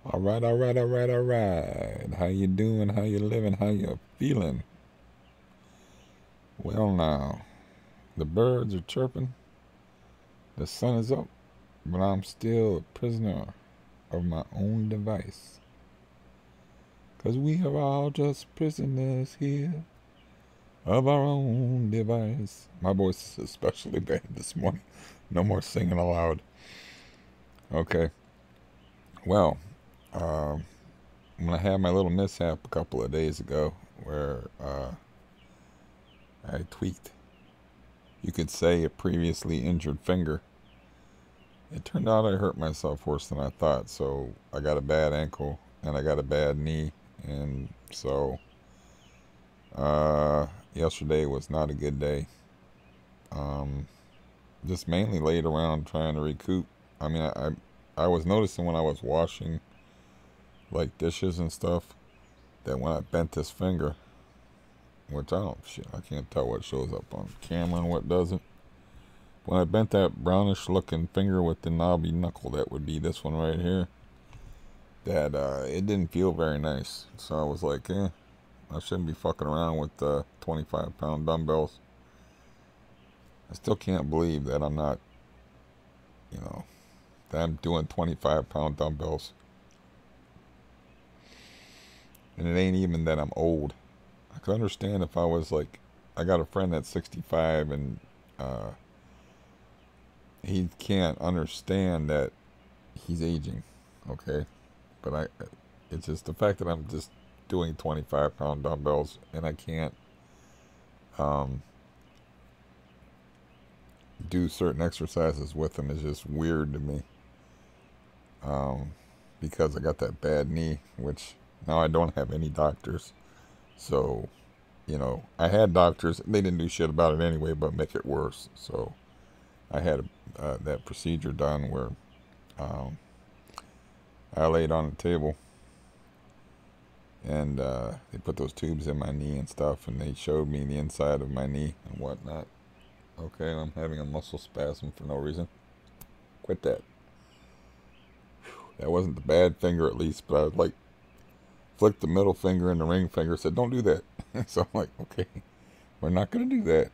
All right, all right, all right, all right. How you doing? How you living? How you feeling? Well, now the birds are chirping, the sun is up, but I'm still a prisoner of my own device. 'Cause we are all just prisoners here of our own device. My voice is especially bad this morning. No more singing aloud. Okay. Well, um, when I had my little mishap a couple of days ago, where I tweaked, you could say, a previously injured finger. It turned out I hurt myself worse than I thought, so I got a bad ankle and I got a bad knee, and so yesterday was not a good day. Um, just mainly laid around trying to recoup. I mean, I was noticing when I was washing like dishes and stuff that when I bent this finger, which I can't tell what shows up on camera and what doesn't. When I bent that brownish looking finger with the knobby knuckle, that would be this one right here, that it didn't feel very nice. So I was like, I shouldn't be fucking around with 25-pound dumbbells. I still can't believe that I'm not, you know, that I'm doing 25-pound dumbbells. And it ain't even that I'm old. I could understand if I was like, I got a friend that's 65 and he can't understand that he's aging, okay? But it's just the fact that I'm just doing 25-pound dumbbells and I can't um, do certain exercises with them is just weird to me. Um, because I got that bad knee, which now I don't have any doctors. So, I had doctors. They didn't do shit about it anyway, but make it worse. So I had that procedure done where um, I laid on the table and they put those tubes in my knee and stuff, and they showed me the inside of my knee and whatnot. Okay, I'm having a muscle spasm for no reason. Quit that. That wasn't the bad finger, at least, but I was like, flicked the middle finger and the ring finger, said, "Don't do that." So I'm like, okay, we're not gonna do that.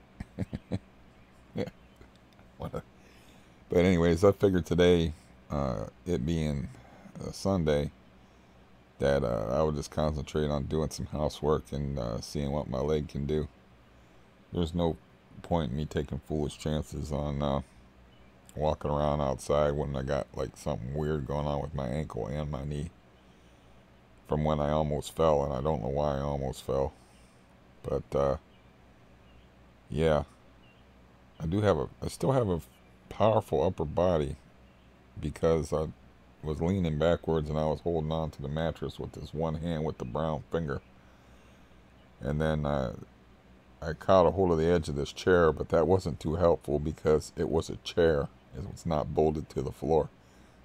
Yeah. But anyways, I figured today, it being Sunday, that I would just concentrate on doing some housework and seeing what my leg can do. There's no point in me taking foolish chances on walking around outside when I got like something weird going on with my ankle and my knee from when I almost fell, and I don't know why I almost fell. But yeah, I still have a powerful upper body because I was leaning backwards and I was holding on to the mattress with this one hand with the brown finger. And then I caught a hold of the edge of this chair, but that wasn't too helpful because it was a chair. It was not bolted to the floor.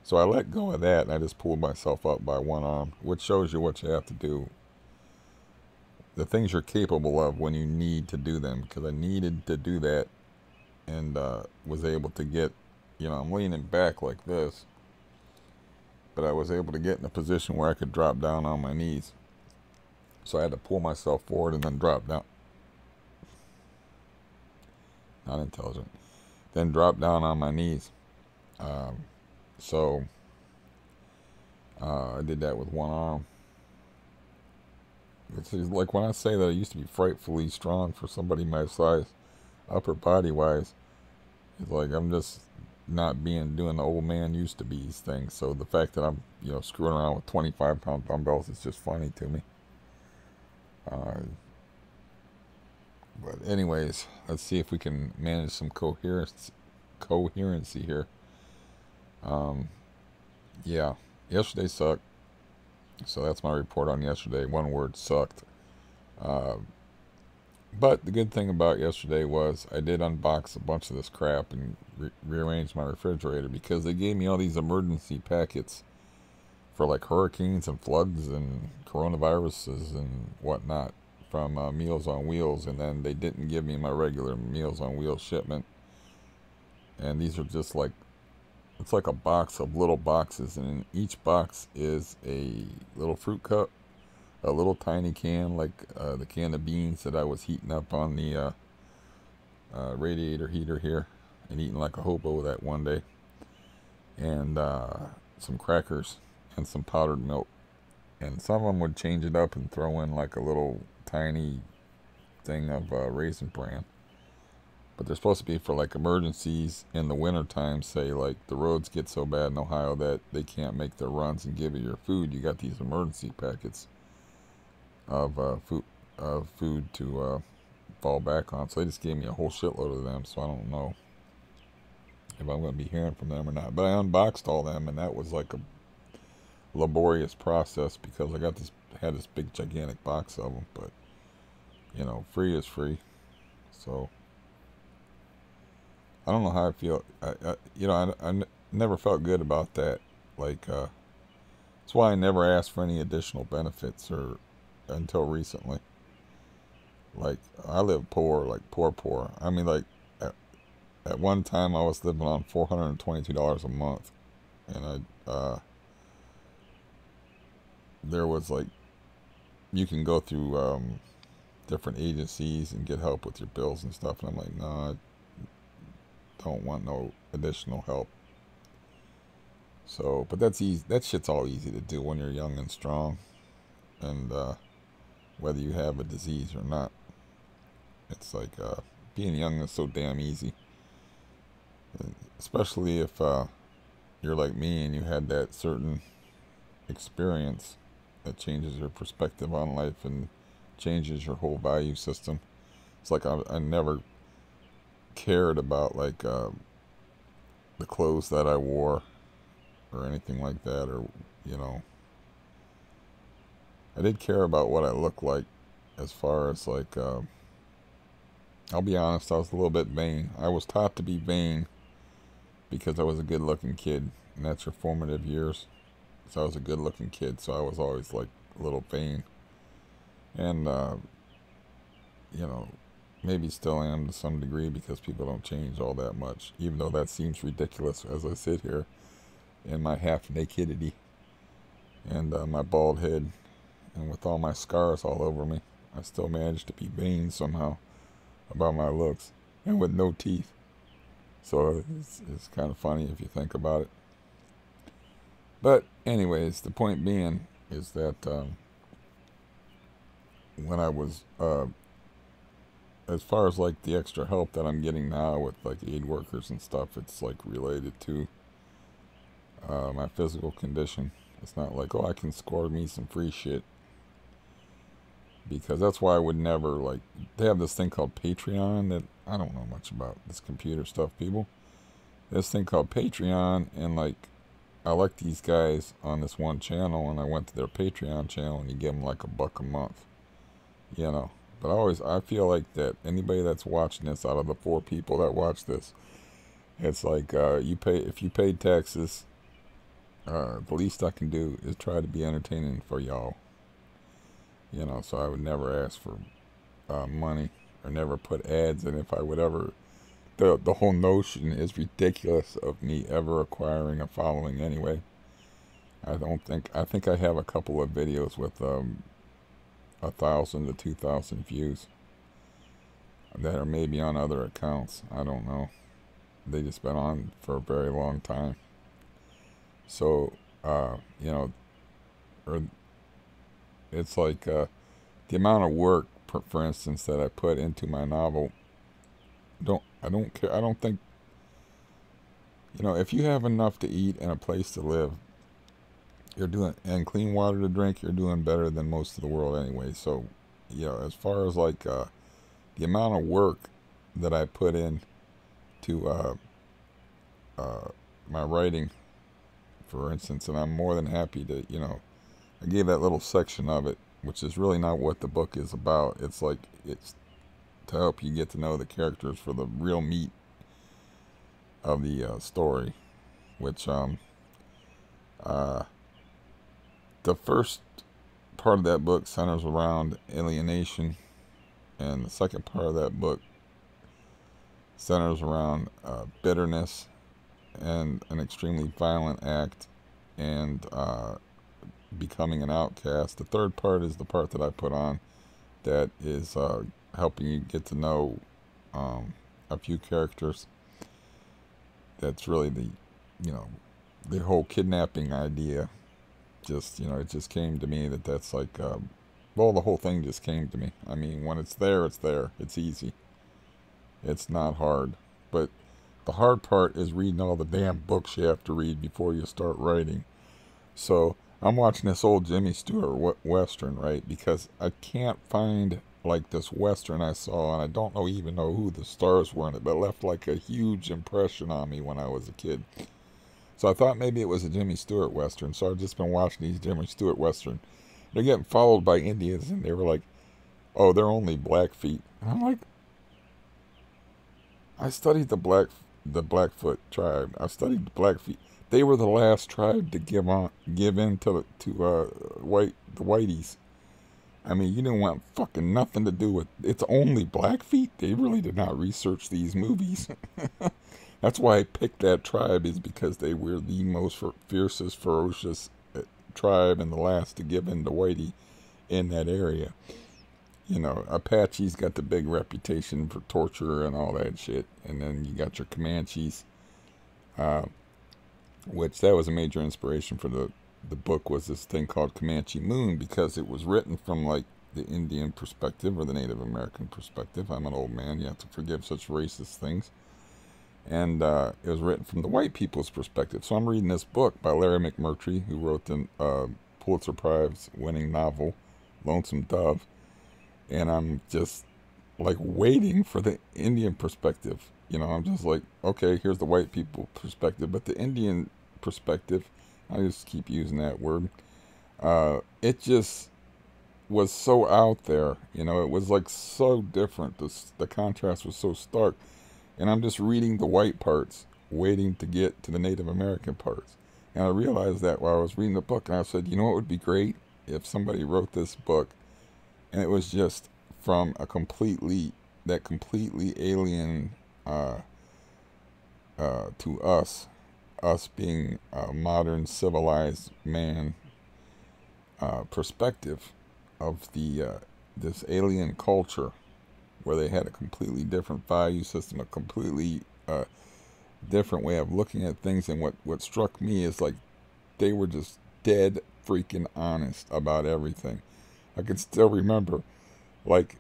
So I let go of that and I just pulled myself up by one arm, which shows you what you have to do. The things you're capable of when you need to do them, because I needed to do that and was able to get, I'm leaning back like this, but I was able to get in a position where I could drop down on my knees. So I had to pull myself forward and then drop down. Not intelligent. Then drop down on my knees. So I did that with one arm. It's like when I say that I used to be frightfully strong for somebody my size, upper body wise, it's like I'm just not doing the old man used to be things. So the fact that I'm screwing around with 25-pound dumbbells is just funny to me. But anyways, let's see if we can manage some coherency here. Yeah, yesterday sucked. So that's my report on yesterday. One word: sucked. Uh, but the good thing about yesterday was I did unbox a bunch of this crap and rearrange my refrigerator because they gave me all these emergency packets for like hurricanes and floods and coronaviruses and whatnot from Meals on Wheels, and then they didn't give me my regular Meals on Wheels shipment. And these are just like it's like a box of little boxes, and in each box is a little fruit cup, a little tiny can, like the can of beans that I was heating up on the radiator heater here, and eating like a hobo that one day, and some crackers and some powdered milk. And some of them would change it up and throw in like a little tiny thing of Raisin Bran. But they're supposed to be for like emergencies in the wintertime. Say like the roads get so bad in Ohio that they can't make their runs and give you your food. You got these emergency packets of food to fall back on. So they just gave me a whole shitload of them. So I don't know if I'm going to be hearing from them or not. But I unboxed all them, and that was like a laborious process because I had this big gigantic box of them. But you know, free is free. So I don't know how I feel. I never felt good about that. Like that's why I never asked for any additional benefits or until recently. Like I live poor, like poor. I mean, like at one time I was living on $422 a month, and there was like you can go through different agencies and get help with your bills and stuff, and I'm like, no, I don't want no additional help. So, but that's easy. That shit's all easy to do when you're young and strong, and whether you have a disease or not. It's like being young is so damn easy, especially if you're like me and you had that certain experience that changes your perspective on life and changes your whole value system. It's like I never cared about like the clothes that I wore or anything like that, or you know, I did care about what I looked like as far as like I'll be honest, I was a little bit vain. I was taught to be vain because I was a good looking kid, and that's your formative years. So I was a good looking kid, so I was always like a little vain. And you know, maybe still am to some degree because people don't change all that much, even though that seems ridiculous as I sit here in my half nakedity and my bald head and with all my scars all over me. I still manage to be vain somehow about my looks and with no teeth. So it's kind of funny if you think about it. But anyways, the point being is that when I was as far as like the extra help that I'm getting now with like aid workers and stuff, it's like related to my physical condition. It's not like, oh, I can score me some free shit, because that's why I would never, like, they have this thing called Patreon that I don't know much about this computer stuff, people. This thing called Patreon, and like I like these guys on this one channel, and I went to their Patreon channel, and you give them like $1 a month, you know. But I feel like that anybody that's watching this, out of the 4 people that watch this, it's like if you paid taxes, the least I can do is try to be entertaining for y'all. You know, so I would never ask for money or never put ads in if I would ever. The whole notion is ridiculous of me ever acquiring a following anyway. I think I have a couple of videos with 1,000 to 2,000 views that are maybe on other accounts. I don't know. They just been on for a very long time. So, you know, or it's like the amount of work, for instance, that I put into my novel. I don't care. I don't think, you know, if you have enough to eat and a place to live, you're doing, and clean water to drink, you're doing better than most of the world anyway. So, you know, as far as like the amount of work that I put in to my writing, for instance, and I'm more than happy to, you know, I gave that little section of it, which is really not what the book is about. It's like, it's to help you get to know the characters for the real meat of the story, which the first part of that book centers around alienation, and the second part of that book centers around bitterness and an extremely violent act, and becoming an outcast. The third part is the part that I put on that is helping you get to know a few characters. That's really you know, the whole kidnapping idea. Just, it just came to me that's like, well, the whole thing just came to me. I mean, when it's there, it's there. It's easy. It's not hard. But the hard part is reading all the damn books you have to read before you start writing. So I'm watching this old Jimmy Stewart Western, right? Because I can't find like this Western I saw, and I don't even know who the stars were in it, but it left like a huge impression on me when I was a kid. So I thought maybe it was a Jimmy Stewart Western. So I've just been watching these Jimmy Stewart Western. They're getting followed by Indians, and they were like, "Oh, they're only Blackfeet." And I'm like, I studied the Blackfoot tribe. I studied the Blackfeet. They were the last tribe to give in to the Whiteys. I mean, you didn't want fucking nothing to do with. It's only Blackfeet. They really did not research these movies. That's why I picked that tribe, is because they were the most fiercest, ferocious tribe and the last to give in to Whitey in that area. Apaches got the big reputation for torture and all that shit. And then you got your Comanches, which that was a major inspiration for the book, was this thing called Comanche Moon, because it was written from like the Indian perspective or the Native American perspective. I'm an old man. You have to forgive such racist things. And it was written from the white people's perspective. So I'm reading this book by Larry McMurtry, who wrote the Pulitzer Prize winning novel Lonesome Dove. And I'm just like waiting for the Indian perspective. I'm just like, okay, here's the white people perspective, but the Indian perspective, I just keep using that word. It just was so out there. It was like so different. The contrast was so stark. And I'm just reading the white parts, waiting to get to the Native American parts. And I realized that while I was reading the book, and I said, what would be great if somebody wrote this book, and it was just from completely alien to us being a modern civilized man perspective of this alien culture, where they had a completely different value system, a completely different way of looking at things. And what struck me is like they were just dead freaking honest about everything. I can still remember, like,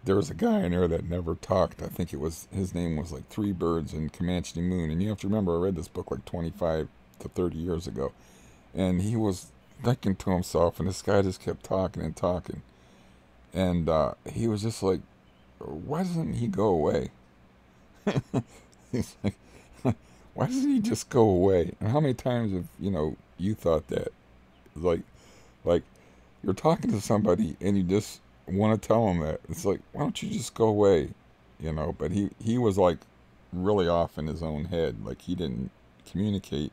there was a guy in there that never talked. I think his name was like Three Birds in Comanche Moon. And you have to remember, I read this book like 25 to 30 years ago. And he was thinking to himself, and this guy just kept talking and talking. And he was just like, why doesn't he go away? He's like, why doesn't he just go away? And how many times have you thought that? Like you're talking to somebody and you just want to tell them that. It's like, why don't you just go away? But he was like really off in his own head. Like he didn't communicate.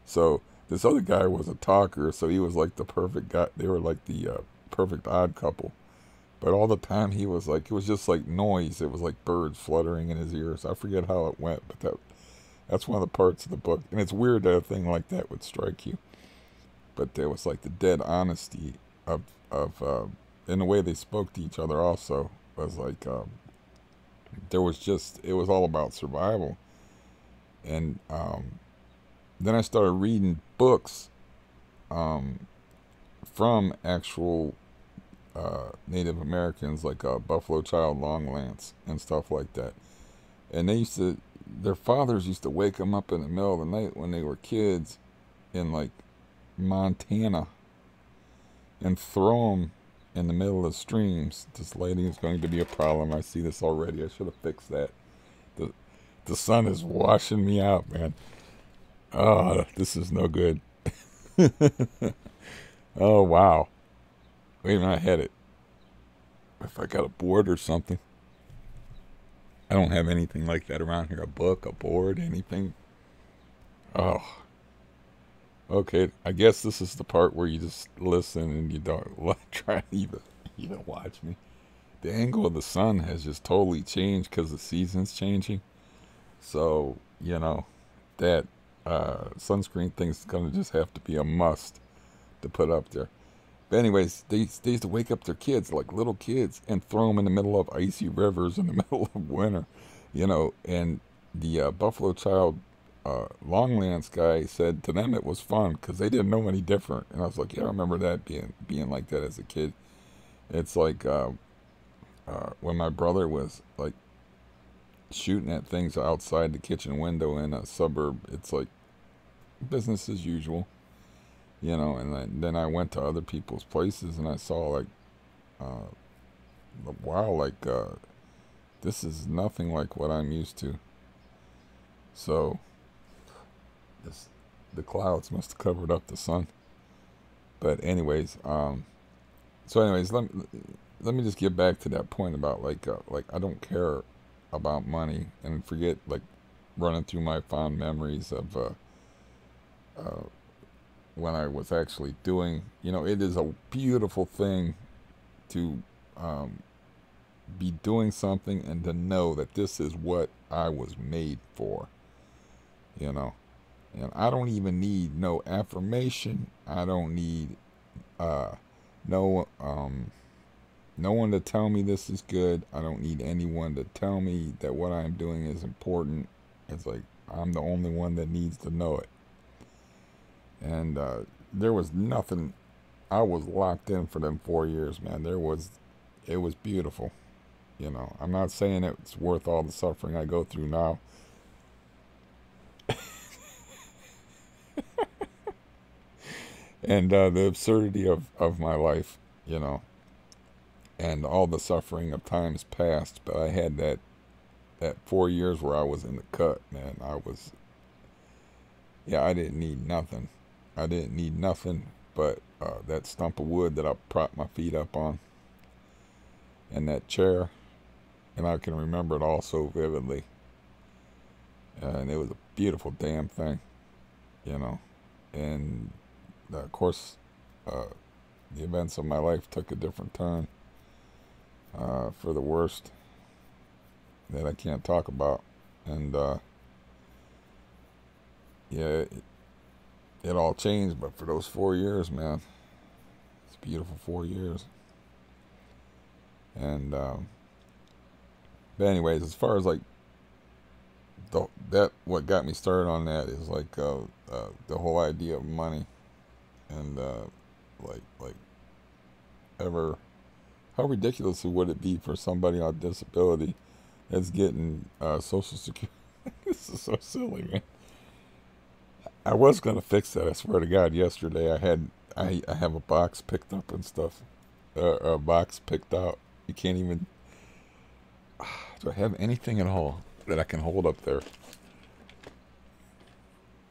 So this other guy was a talker, so he was like the perfect guy. They were like the perfect odd couple. But all the time he was like, it was just like noise. It was like birds fluttering in his ears. I forget how it went, but that's one of the parts of the book. And it's weird that a thing like that would strike you. But there was like the dead honesty of in the way they spoke to each other also was like, it was all about survival. And then I started reading books from actual Native Americans, like Buffalo Child Longlands and stuff like that. And their fathers used to wake them up in the middle of the night when they were kids in like Montana and throw them in the middle of streams. This lighting is going to be a problem. I see this already. I should have fixed that. The sun is washing me out, man. Oh, this is no good. Oh, wow. Wait a minute, I had it. If I got a board or something. I don't have anything like that around here. A book, a board, anything. Oh. Okay, I guess this is the part where you just listen and you don't try to even watch me. The angle of the sun has just totally changed because the season's changing. So, that sunscreen thing's gonna just have to be a must to put up there. But anyways, they used to wake up their kids, like little kids, and throw them in the middle of icy rivers in the middle of winter, and the Buffalo Child Longlands guy said to them it was fun because they didn't know any different. And I was like, yeah, I remember that being like that as a kid. It's like when my brother was like shooting at things outside the kitchen window in a suburb. It's like business as usual, and then I went to other people's places and I saw like, uh, wow, like this is nothing like what I'm used to. So this, the clouds must have covered up the sun. But anyways, let me just get back to that point about like I don't care about money and forget like running through my fond memories of uh, when I was actually doing. It is a beautiful thing to be doing something and to know that this is what I was made for. You know, and I don't even need no affirmation. I don't need uh, no no one to tell me this is good. I don't need anyone to tell me that what I'm doing is important. It's like I'm the only one that needs to know it. And there was nothing. I was locked in for them 4 years, man. It was beautiful. I'm not saying it's worth all the suffering I go through now. And the absurdity of my life, and all the suffering of times past. But I had that 4 years where I was in the cut, man. I didn't need nothing. I didn't need nothing but that stump of wood that I propped my feet up on, and that chair, and I can remember it all so vividly. And it was a beautiful damn thing, And of course, the events of my life took a different turn for the worst that I can't talk about. And yeah, it all changed, but for those 4 years, man, it's a beautiful 4 years. And but anyways, as far as like what got me started on that is like the whole idea of money, and like ever how ridiculous would it be for somebody on disability that's getting Social Security? This is so silly, man. I was gonna fix that. I swear to God. Yesterday, I have a box picked up and stuff. A box picked out. You can't even. Do I have anything at all that I can hold up there?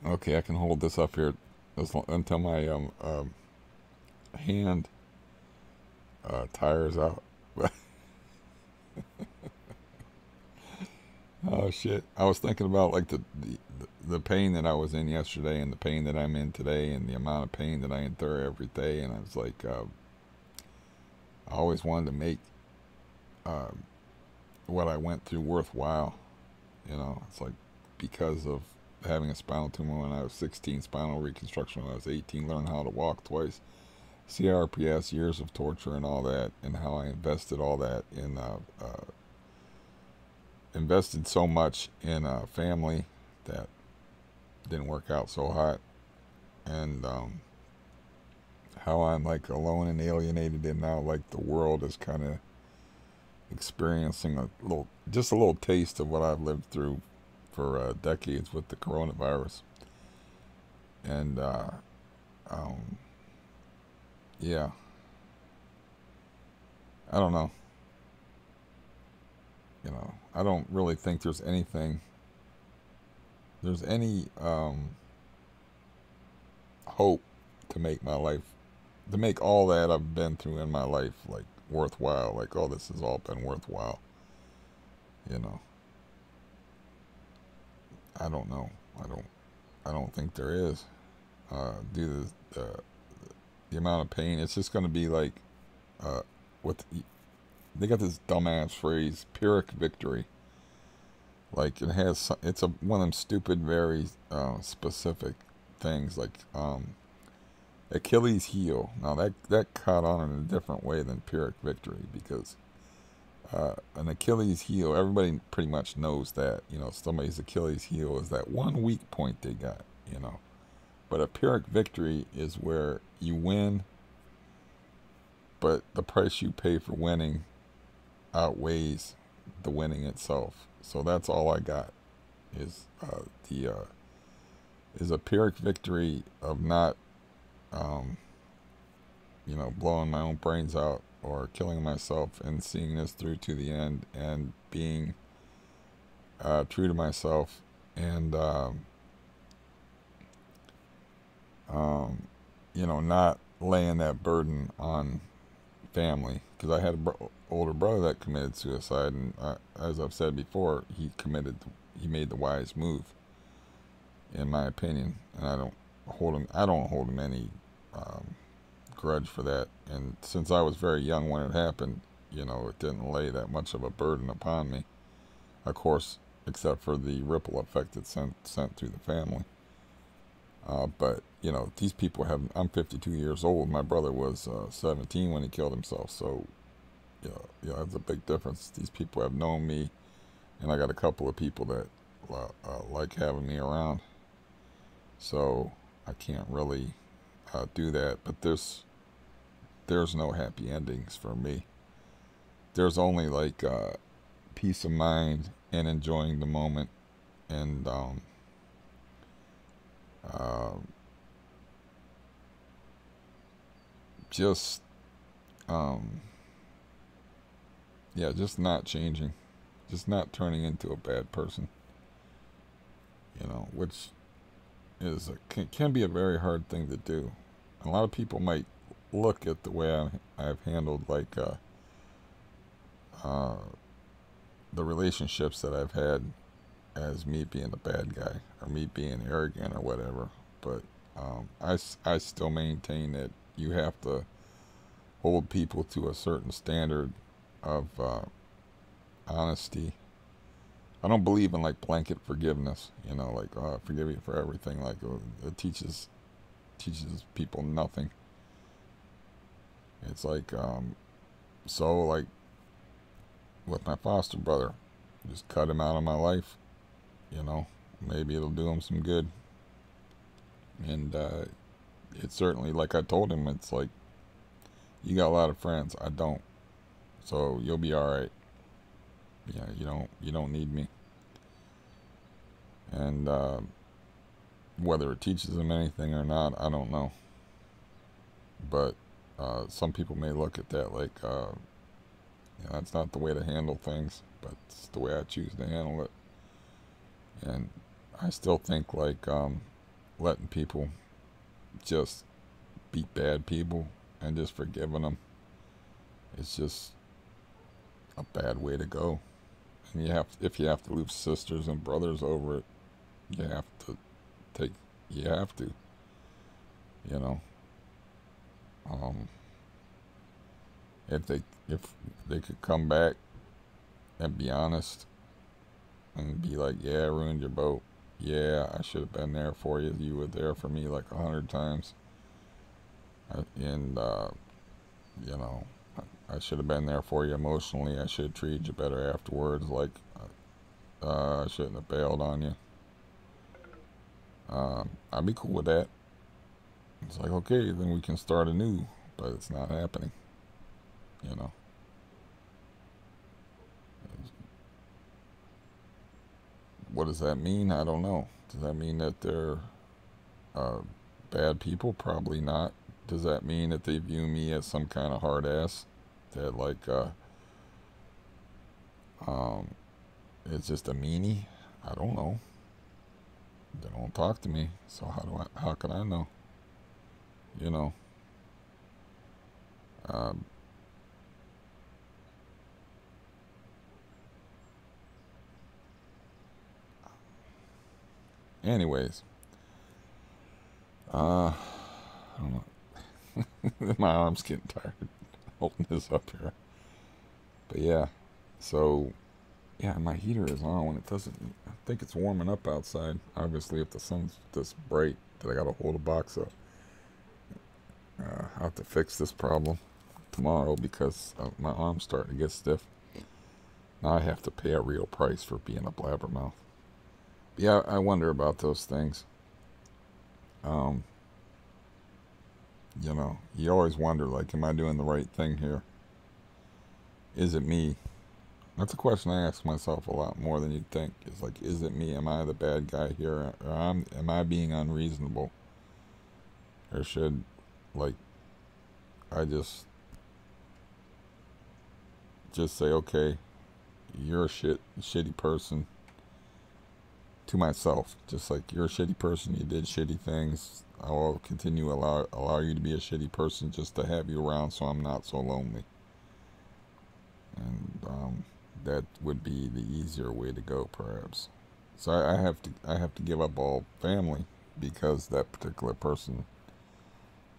Okay, I can hold this up here until my hand tires out. Oh shit! I was thinking about like the pain that I was in yesterday, and the pain that I'm in today, and the amount of pain that I endure every day, and I was like, I always wanted to make uh, what I went through worthwhile. It's like because of having a spinal tumor when I was 16, spinal reconstruction when I was 18, learned how to walk twice, CRPS, years of torture and all that, and how I invested all that in invested so much in a family that didn't work out so hot, and how I'm like alone and alienated, and now like the world is kind of experiencing just a little taste of what I've lived through for decades with the coronavirus. And um, yeah, I don't know. I don't really think there's any hope to make my life, to make all that I've been through in my life like worthwhile. Like, oh, this has all been worthwhile. You know, I don't know. I don't think there is. Due to the amount of pain, it's just going to be like, uh, what they got this dumbass phrase, Pyrrhic victory. Like it has, it's a one of them stupid, very specific things. Like Achilles heel. Now that caught on in a different way than Pyrrhic victory, because an Achilles heel, everybody pretty much knows that. You know, somebody's Achilles heel is that one weak point they got. You know, but a Pyrrhic victory is where you win, but the price you pay for winning outweighs the winning itself. So that's all I got is the is a Pyrrhic victory of not you know, blowing my own brains out or killing myself, and seeing this through to the end, and being true to myself, and you know, not laying that burden on family, because I had an older brother that committed suicide, and as I've said before, he made the wise move, in my opinion, and I don't hold him any grudge for that. And since I was very young when it happened, you know, it didn't lay that much of a burden upon me, of course, except for the ripple effect it sent through the family. But you know, these people have. I'm 52 years old. My brother was 17 when he killed himself. So, you know, that's a big difference. These people have known me, and I got a couple of people that like having me around. So I can't really do that. But there's no happy endings for me. There's only like peace of mind and enjoying the moment, and uh, just yeah, just not changing, just not turning into a bad person. You know, which can be a very hard thing to do. A lot of people might look at the way I've handled like uh, the relationships that I've had as me being the bad guy, or me being arrogant or whatever. But I still maintain that you have to hold people to a certain standard of honesty. I don't believe in like blanket forgiveness, you know, like forgive you for everything. Like it teaches people nothing. It's like so like with my foster brother, just cut him out of my life. You know, maybe it'll do him some good. And it's certainly, like I told him, it's like, you got a lot of friends. I don't. So you'll be all right. Yeah, you don't need me. And whether it teaches them anything or not, I don't know. But some people may look at that like, that's not the way to handle things, but it's the way I choose to handle it. And I still think like letting people just be bad people and just forgiving them, it's just a bad way to go. And if you have to lose sisters and brothers over it, you have to take, you have to, you know. Um, if they could come back and be honest and be like, yeah, I ruined your boat. Yeah, I should have been there for you. You were there for me like 100 times. And, you know, I should have been there for you emotionally. I should have treated you better afterwards. Like, I shouldn't have bailed on you. I'd be cool with that. It's like, okay, then we can start anew. But it's not happening, you know. What does that mean? I don't know. Does that mean that they're uh, bad people? Probably not. Does that mean that they view me as some kind of hard ass that like um, is just a meanie? I don't know. They don't talk to me, so how can I know? You know. Um, anyways, I don't know. My arm's getting tired holding this up here. But yeah, so Yeah, my heater is on when it doesn't. I think it's warming up outside. Obviously, if the sun's this bright that I gotta hold a box up. I'll have to fix this problem tomorrow because my arm's starting to get stiff. Now I have to pay a real price for being a blabbermouth. But yeah, I wonder about those things. Um, you always wonder, like, am I doing the right thing here? Is it me? That's a question I ask myself a lot more than you'd think. It's like, is it me? Am I the bad guy here? Or am I being unreasonable? Or should, like, I just say, okay, you're a shitty person to myself. Just like, you're a shitty person, you did shitty things. I will continue to allow you to be a shitty person just to have you around so I'm not so lonely. And that would be the easier way to go, perhaps. So I have to give up all family because that particular person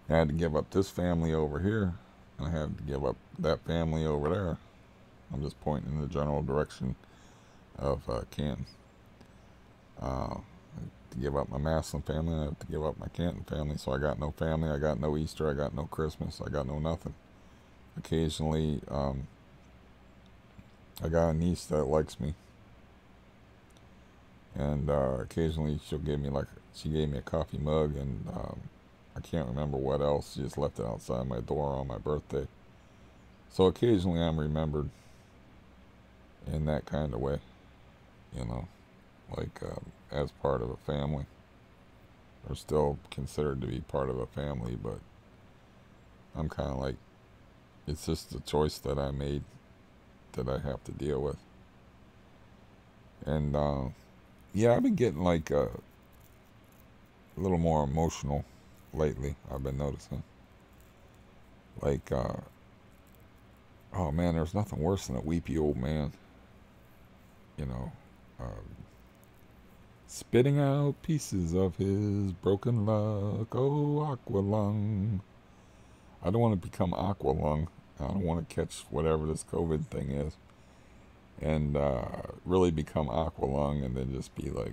had to give up this family over here, and I had to give up that family over there. I'm just pointing in the general direction of Canton. To give up my Maslin family, I have to give up my Canton family. So I got no family, I got no Easter, I got no Christmas, I got no nothing. Occasionally, I got a niece that likes me, and occasionally she gave me a coffee mug, and I can't remember what else. She just left it outside my door on my birthday. So occasionally I'm remembered in that kind of way, you know, like as part of a family, or still considered to be part of a family, but I'm kind of like, it's just a choice that I made that I have to deal with. And yeah, I've been getting like a little more emotional lately, I've been noticing. Like, oh man, there's nothing worse than a weepy old man, you know, spitting out pieces of his broken luck. Oh, Aqualung. I don't want to become Aqualung. I don't want to catch whatever this COVID thing is and really become Aqualung and then just be like,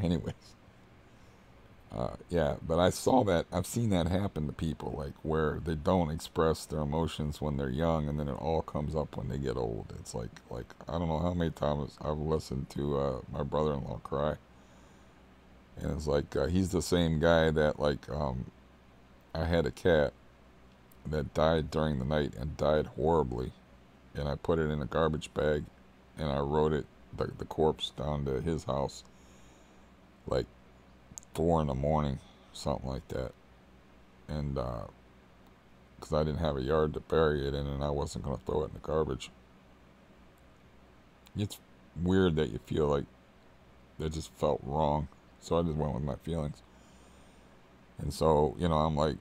anyways. Yeah, but I've seen that happen to people, like where they don't express their emotions when they're young, and then it all comes up when they get old. It's like I don't know how many times I've listened to my brother-in-law cry, and it's like he's the same guy that like I had a cat that died during the night and died horribly, and I put it in a garbage bag, and I rode the corpse down to his house, like 4 in the morning, something like that, and because I didn't have a yard to bury it in, and I wasn't going to throw it in the garbage. It's weird that you feel like that just felt wrong, so I just went with my feelings. And so, I'm like,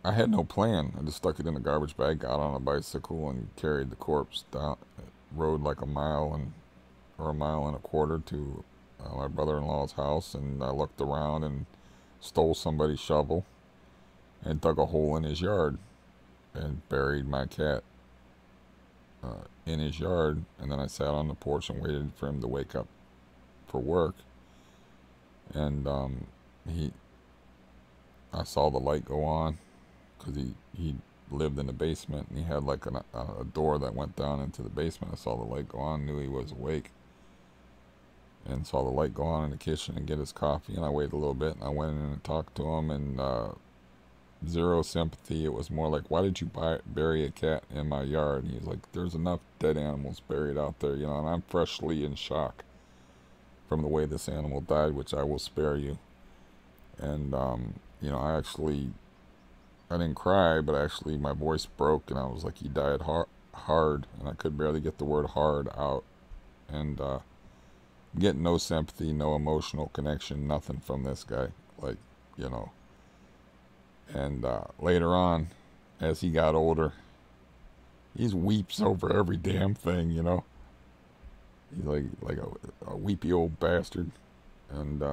I had no plan. I just stuck it in a garbage bag, got on a bicycle, and carried the corpse down, rode like a mile and a quarter to my brother-in-law's house, and I looked around and stole somebody's shovel and dug a hole in his yard and buried my cat in his yard. And then I sat on the porch and waited for him to wake up for work. And I saw the light go on because he lived in the basement, and he had like a door that went down into the basement. I saw the light go on, knew he was awake, and saw the light go on in the kitchen and get his coffee. And I waited a little bit, and I went in and talked to him, and zero sympathy. It was more like, why did you bury a cat in my yard? And he was like, there's enough dead animals buried out there, and I'm freshly in shock from the way this animal died, which I will spare you. And I didn't cry, but actually my voice broke, and I was like, he died hard, and I could barely get the word hard out. And getting no sympathy, no emotional connection, nothing from this guy, like, and later on, as he got older, he weeps over every damn thing, he's like a weepy old bastard. And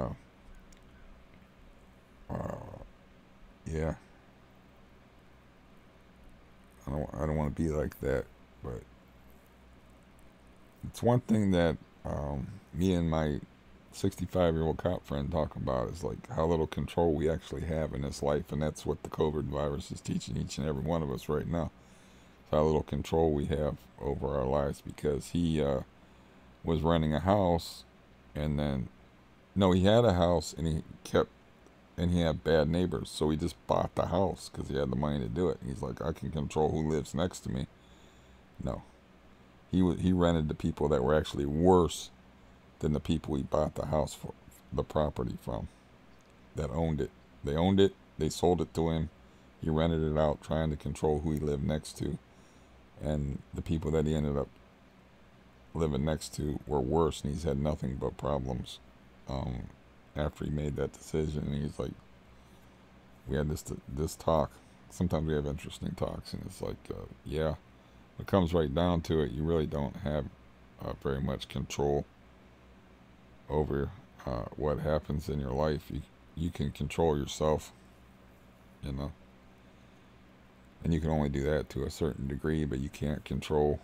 yeah, I don't want to be like that, but it's one thing that me and my 65-year-old cop friend talk about is like how little control we actually have in this life, and that's what the COVID virus is teaching each and every one of us right now. It's how little control we have over our lives, because he was renting a house, and then no, he had a house and he had bad neighbors, so he just bought the house because he had the money to do it. He's like, I can control who lives next to me. No, he rented to people that were actually worse than the people he bought the house for, the property from, that owned it. They owned it. They sold it to him. He rented it out, trying to control who he lived next to, and the people that he ended up living next to were worse, and he's had nothing but problems after he made that decision. And he's like, we had this talk. Sometimes we have interesting talks, and it's like, yeah, when it comes right down to it, you really don't have very much control over what happens in your life. You can control yourself, you know, and you can only do that to a certain degree, but you can't control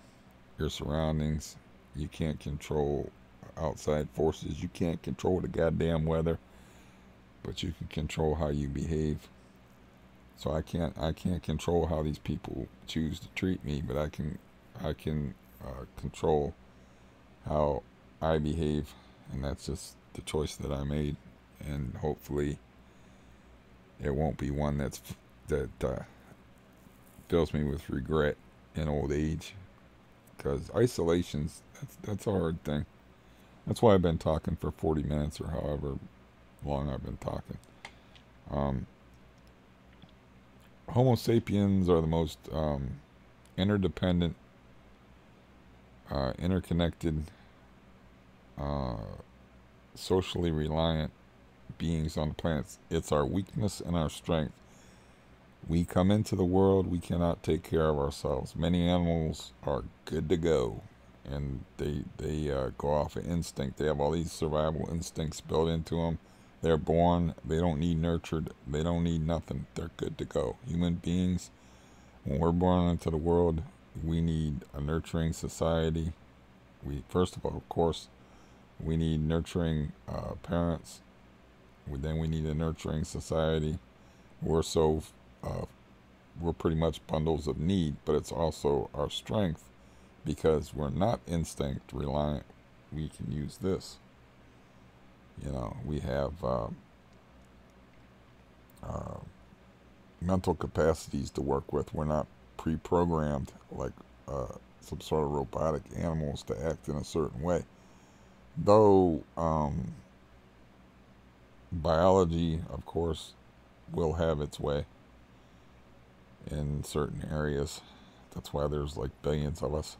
your surroundings. You can't control outside forces. You can't control the goddamn weather, but you can control how you behave. So I can't control how these people choose to treat me, but I can control how I behave, and that's just the choice that I made, and hopefully it won't be one that fills me with regret in old age, because isolation's that's a hard thing. That's why I've been talking for 40 minutes or however long I've been talking. Homo sapiens are the most interdependent, interconnected, socially reliant beings on the planet. It's our weakness and our strength. We come into the world, we cannot take care of ourselves. Many animals are good to go, and they go off of instinct. They have all these survival instincts built into them. They're born, they don't need nurtured, they don't need nothing. They're good to go. Human beings, when we're born into the world, we need a nurturing society. First of all, of course, we need nurturing parents. Then we need a nurturing society. We're so we're pretty much bundles of need, but it's also our strength, because we're not instinct reliant. We can use this. You know, we have mental capacities to work with. We're not pre-programmed like some sort of robotic animals to act in a certain way. Though biology, of course, will have its way in certain areas. That's why there's like billions of us.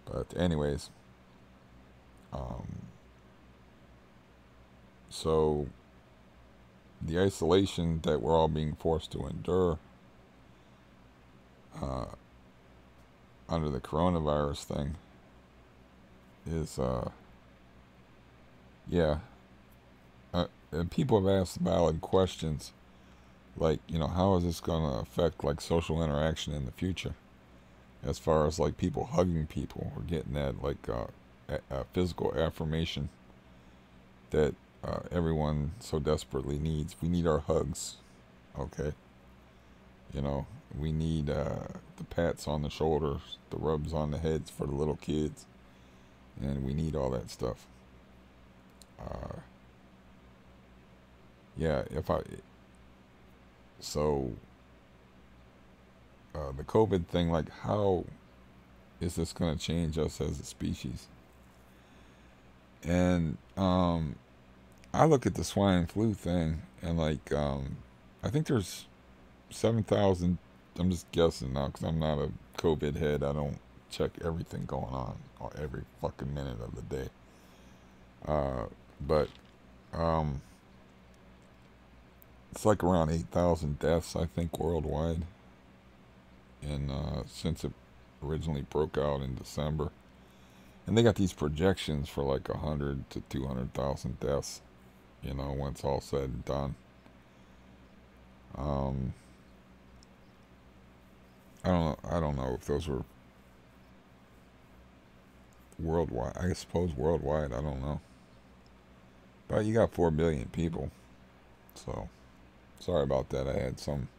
But anyways, so the isolation that we're all being forced to endure under the coronavirus thing is, yeah. And people have asked valid questions, like, you know, how is this going to affect like social interaction in the future, as far as like people hugging people or getting that like a physical affirmation that everyone so desperately needs. We need our hugs, okay? You know, we need the pats on the shoulders, the rubs on the heads for the little kids, and we need all that stuff. Yeah, so the COVID thing, like, how is this going to change us as a species? And I look at the swine flu thing, and like, I think there's 7,000. I'm just guessing now because I'm not a COVID head. I don't check everything going on every fucking minute of the day. But it's like around 8,000 deaths, I think, worldwide. And since it originally broke out in December, and they got these projections for like 100 to 200,000 deaths, you know, when it's all said and done. I don't know if those were worldwide. I suppose worldwide. I don't know. But you got 4 billion people. So sorry about that. I had some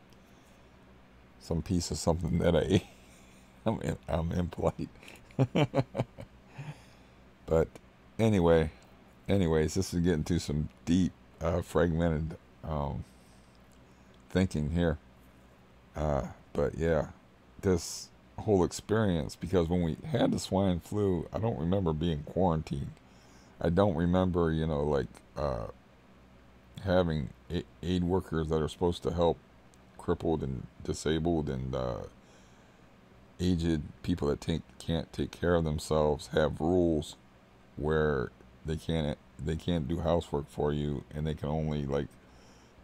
piece of something that I ate. I'm impolite. But anyway, anyways, this is getting to some deep, fragmented thinking here. But yeah, this whole experience, because when we had the swine flu, I don't remember being quarantined. I don't remember, like having aid workers that are supposed to help crippled and disabled and aged people that can't take care of themselves have rules where they can't do housework for you, and they can only like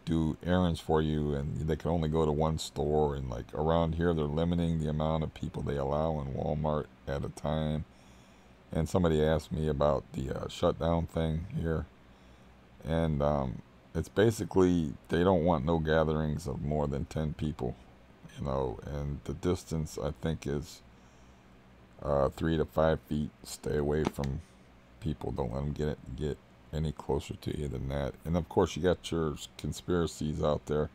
do errands for you, and they can only go to one store. And like around here, they're limiting the amount of people they allow in Walmart at a time. And somebody asked me about the shutdown thing here, and it's basically they don't want no gatherings of more than 10 people, and the distance I think is 3 to 5 feet. Stay away from people. Don't let them get any closer to you than that. And of course, you got your conspiracies out there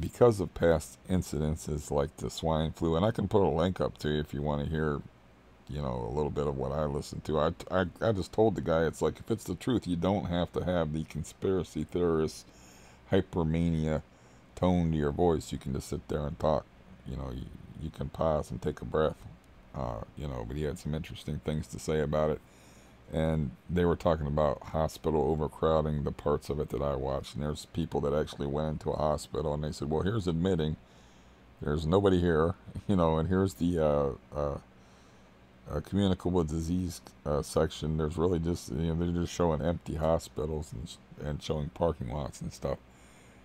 because of past incidences like the swine flu. And I can put a link up to you if you want to hear, a little bit of what I listened to. I just told the guy, it's like, if it's the truth, you don't have to have the conspiracy theorist hypermania tone to your voice. You can just sit there and talk. You can pause and take a breath. But he had some interesting things to say about it. And they were talking about hospital overcrowding, the parts of it that I watched. And there's people that actually went into a hospital, and they said, well, here's admitting there's nobody here, and here's the communicable disease section. There's really just, they're just showing empty hospitals and showing parking lots and stuff.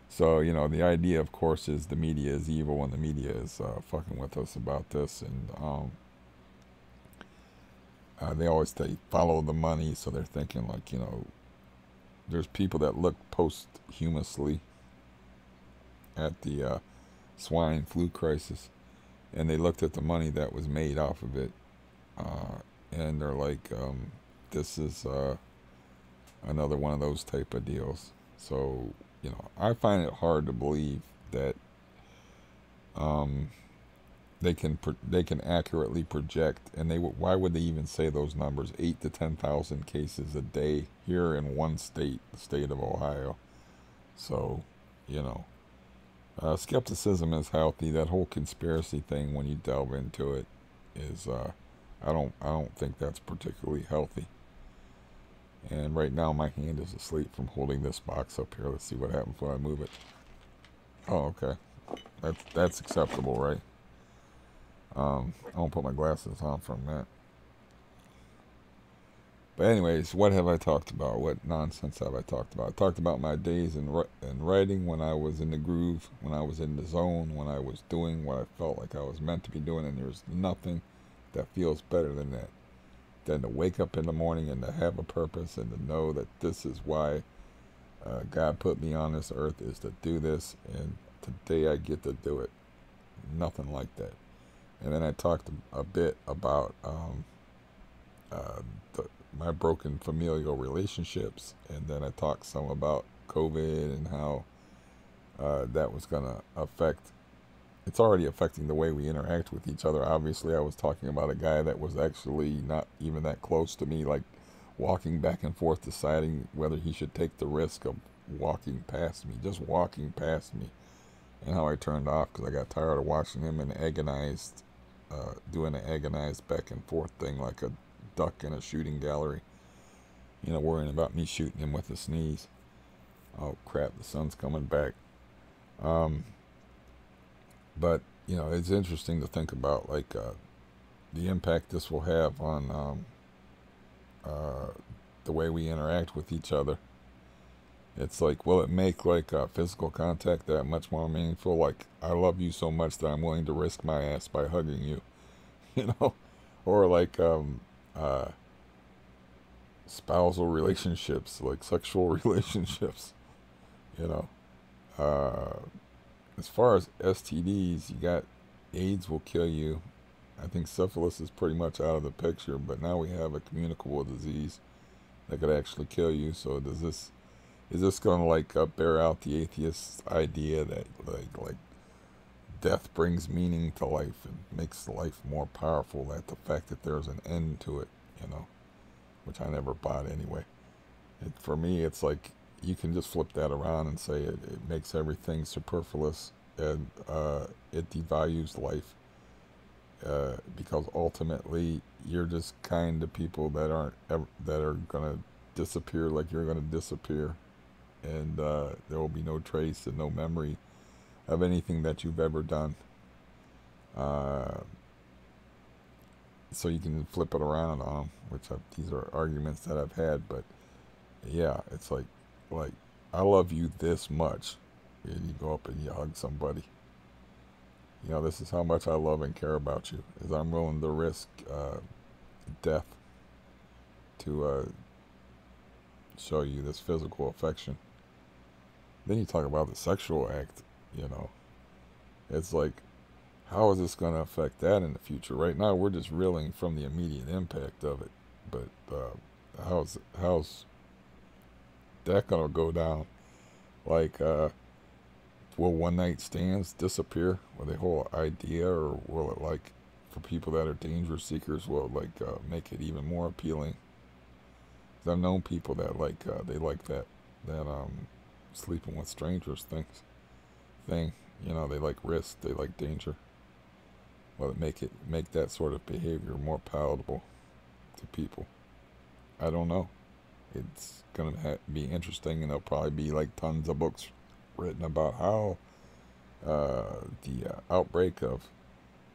So, the idea, of course, is the media is evil, and the media is fucking with us about this. And they always say follow the money, so they're thinking like, there's people that look posthumously at the swine flu crisis, and they looked at the money that was made off of it, and they're like, this is another one of those type of deals. So, I find it hard to believe that they can accurately project, and why would they even say those numbers? 8 to 10,000 cases a day here in one state, the state of Ohio. So, skepticism is healthy. That whole conspiracy thing, when you delve into it, is I don't think that's particularly healthy. And right now my hand is asleep from holding this box up here. Let's see what happens when I move it. Oh, okay. That's acceptable, right? I won't put my glasses on for a minute. But anyways, what have I talked about? What nonsense have I talked about? I talked about my days in writing, when I was in the groove, when I was in the zone, when I was doing what I felt like I was meant to be doing, and there's nothing that feels better than that. Than to wake up in the morning and to have a purpose, and to know that this is why God put me on this earth, is to do this, and today I get to do it. Nothing like that. And then I talked a bit about my broken familial relationships, and then I talked some about COVID and how that was going to affect. It's already affecting the way we interact with each other. Obviously, I was talking about a guy that was actually not even that close to me, like walking back and forth, deciding whether he should take the risk of walking past me, just walking past me, and how I turned off because I got tired of watching him and agonized, doing an agonized back and forth thing like a duck in a shooting gallery, worrying about me shooting him with a sneeze. Oh crap, the sun's coming back. But, it's interesting to think about, like, the impact this will have on the way we interact with each other. It's like, will it make, like, physical contact that much more meaningful? Like, I love you so much that I'm willing to risk my ass by hugging you, Or, like, spousal relationships, like sexual relationships, you know? As far as STDs, you got AIDS will kill you, I think syphilis is pretty much out of the picture, but now we have a communicable disease that could actually kill you. So is this going to like bear out the atheist idea that like death brings meaning to life and makes life more powerful? That the fact that there's an end to it, you know, which I never bought anyway. For me, it's like you can just flip that around and say it makes everything superfluous, and it devalues life, because ultimately you're just kind to people that aren't that are gonna disappear like you're gonna disappear, and there will be no trace and no memory of anything that you've ever done. Uh, so you can flip it around on them, these are arguments that I've had, but yeah, it's like I love you this much, and you go up and you hug somebody. You know, this is how much I love and care about you, is I'm willing to risk death to show you this physical affection. Then you talk about the sexual act, you know. It's like, how is this going to affect that in the future? Right now, we're just reeling from the immediate impact of it. But how's that going to go down? Like, will one night stands disappear with the whole idea, or will it, like, for people that are danger seekers, will it like make it even more appealing? 'Cause I've known people that like they like that sleeping with strangers thing. You know, they like risk, they like danger. Will it make that sort of behavior more palatable to people? I don't know. It's gonna be interesting, and there'll probably be like tons of books written about how the outbreak of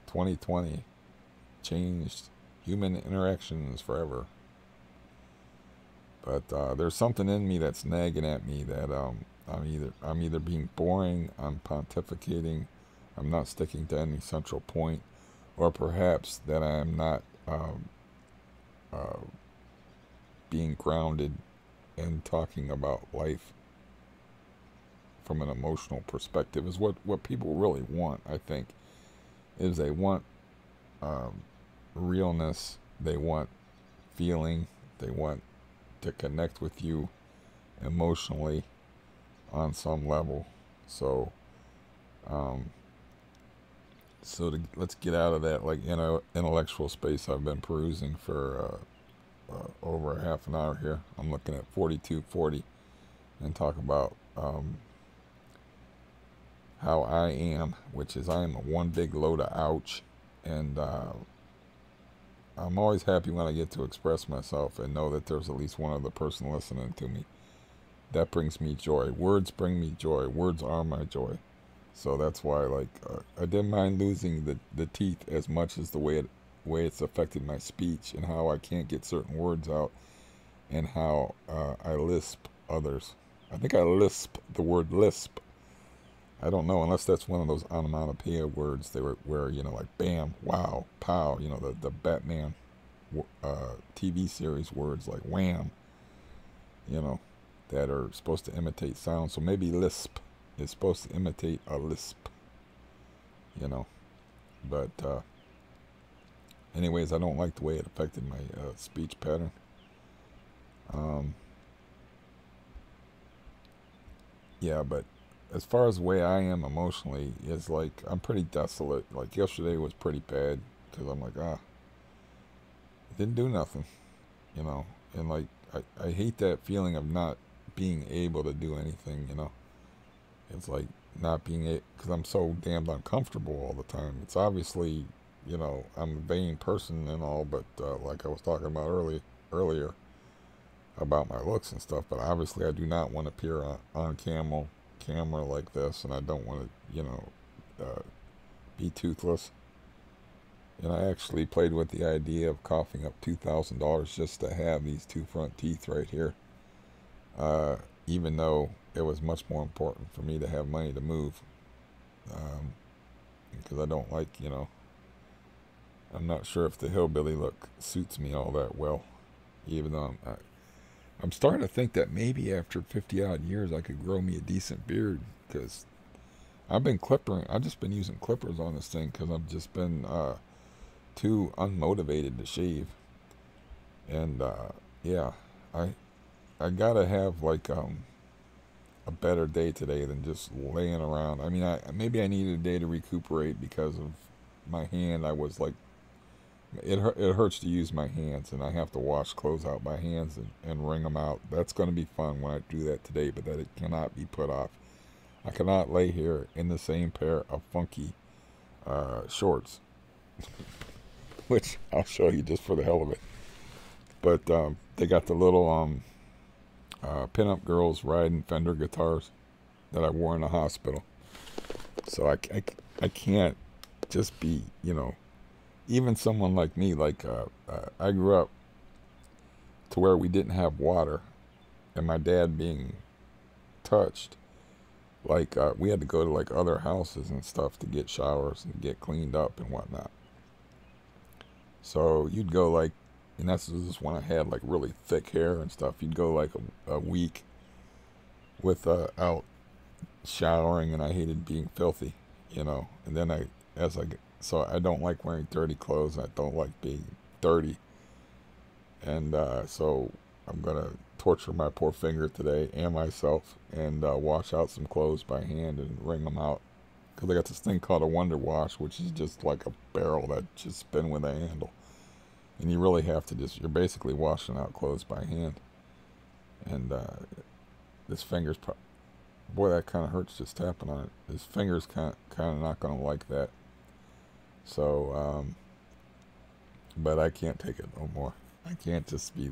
2020 changed human interactions forever. But there's something in me that's nagging at me that I'm either being boring, I'm pontificating, I'm not sticking to any central point, or perhaps that I'm not uh, being grounded and talking about life from an emotional perspective is what people really want, I think, is they want realness, they want feeling, they want to connect with you emotionally on some level. So, um, let's get out of that like intellectual space I've been perusing for over a half an hour here. I'm looking at 4240 and talk about how I am, which is I am a one big load of ouch, and I'm always happy when I get to express myself and know that there's at least one other person listening to me. That brings me joy. Words bring me joy. Words are my joy. So that's why, like, I didn't mind losing the teeth as much as the way it's affected my speech and how I can't get certain words out, and how I lisp others. I think I lisp the word lisp. I don't know, unless that's one of those onomatopoeia words where you know, like bam, wow, pow, you know, the Batman TV series words like wham, you know, that are supposed to imitate sound. So maybe lisp is supposed to imitate a lisp, you know. But anyways, I don't like the way it affected my speech pattern. Yeah, but as far as the way I am emotionally, is like I'm pretty desolate. Like yesterday was pretty bad because I'm like, it didn't do nothing, you know. And like I hate that feeling of not being able to do anything, you know. It's like not being able, because I'm so damned uncomfortable all the time. It's obviously, you know, I'm a vain person and all, but like I was talking about earlier about my looks and stuff, but obviously I do not want to appear on camera like this, and I don't want to, you know, be toothless. And I actually played with the idea of coughing up $2,000 just to have these two front teeth right here, even though it was much more important for me to have money to move, because I don't like, you know, I'm not sure if the hillbilly look suits me all that well, even though I'm starting to think that maybe after 50 odd years I could grow me a decent beard, because I've just been using clippers on this thing, because I've just been too unmotivated to shave. And yeah, I I gotta have like a better day today than just laying around. I mean, I maybe I needed a day to recuperate because of my hand. I was like, it hurts to use my hands, and I have to wash clothes out by hands and wring them out. That's going to be fun when I do that today, but that it cannot be put off. I cannot lay here in the same pair of funky shorts, which I'll show you just for the hell of it. But they got the little pinup girls riding Fender guitars that I wore in the hospital. So I can't just be, even someone like me, like I grew up to where we didn't have water, and my dad being touched, like we had to go to like other houses and stuff to get showers and get cleaned up and whatnot. So you'd go like, and that's just when I had like really thick hair and stuff. You'd go like a week without showering, and I hated being filthy, And then so I don't like wearing dirty clothes. I don't like being dirty, and so I'm gonna torture my poor finger today and myself and wash out some clothes by hand and wring them out. Because I got this thing called a Wonder Wash, which is just like a barrel that just spin with a handle. And you really have to you're basically washing out clothes by hand. And this finger's, boy, that kind of hurts just tapping on it. His finger's kind of not going to like that. So, but I can't take it no more. I can't just be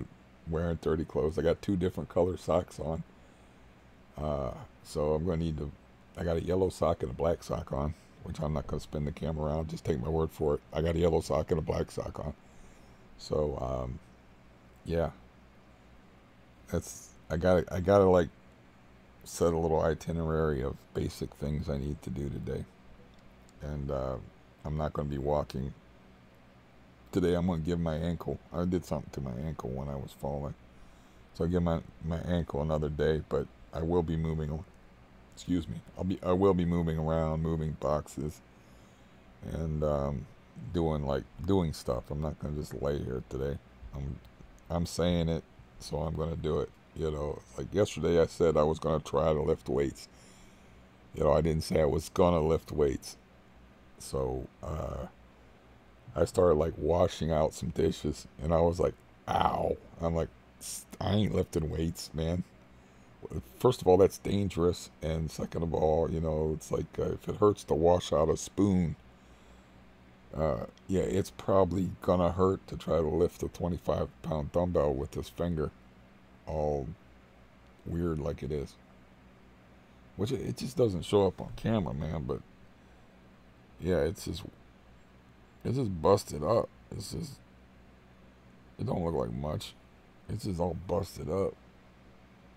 wearing dirty clothes. I got 2 different color socks on. So I'm going to need to, I got a yellow sock and a black sock on, which I'm not going to spin the camera around. Just take my word for it. I got a yellow sock and a black sock on. So, yeah, I gotta like set a little itinerary of basic things I need to do today. And, I'm not going to be walking today. I'm going to give my ankle, I did something to my ankle when I was falling. So I give my ankle another day, but I will be moving, excuse me, I will be moving around, moving boxes, and, doing stuff. I'm not going to just lay here today. I'm saying it, so I'm going to do it. Like yesterday I said I was going to try to lift weights. I didn't say I was going to lift weights. So I started like washing out some dishes, and I was like, ow. I'm like, I ain't lifting weights, man. First of all, that's dangerous, and second of all, it's like if it hurts to wash out a spoon, yeah, it's probably gonna hurt to try to lift a 25-pound dumbbell with this finger all weird like it is. Which it just doesn't show up on camera, man, but yeah, it's just busted up. It don't look like much. It's just all busted up.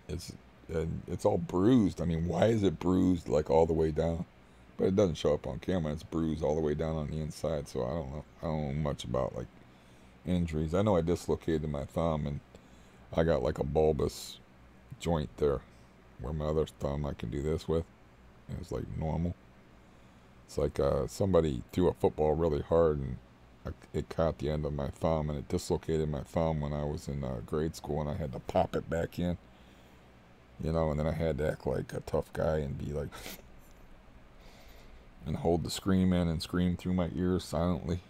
And it's all bruised. I mean, why is it bruised like all the way down? But it doesn't show up on camera. It's bruised all the way down on the inside, so I don't know. I don't know much about like injuries. I know I dislocated my thumb, and I got like a bulbous joint there where my other thumb I can do this with, and it's like normal. It's like somebody threw a football really hard, and it caught the end of my thumb, and it dislocated my thumb when I was in grade school, and I had to pop it back in, and then I had to act like a tough guy and be like, and hold the scream in and scream through my ears silently,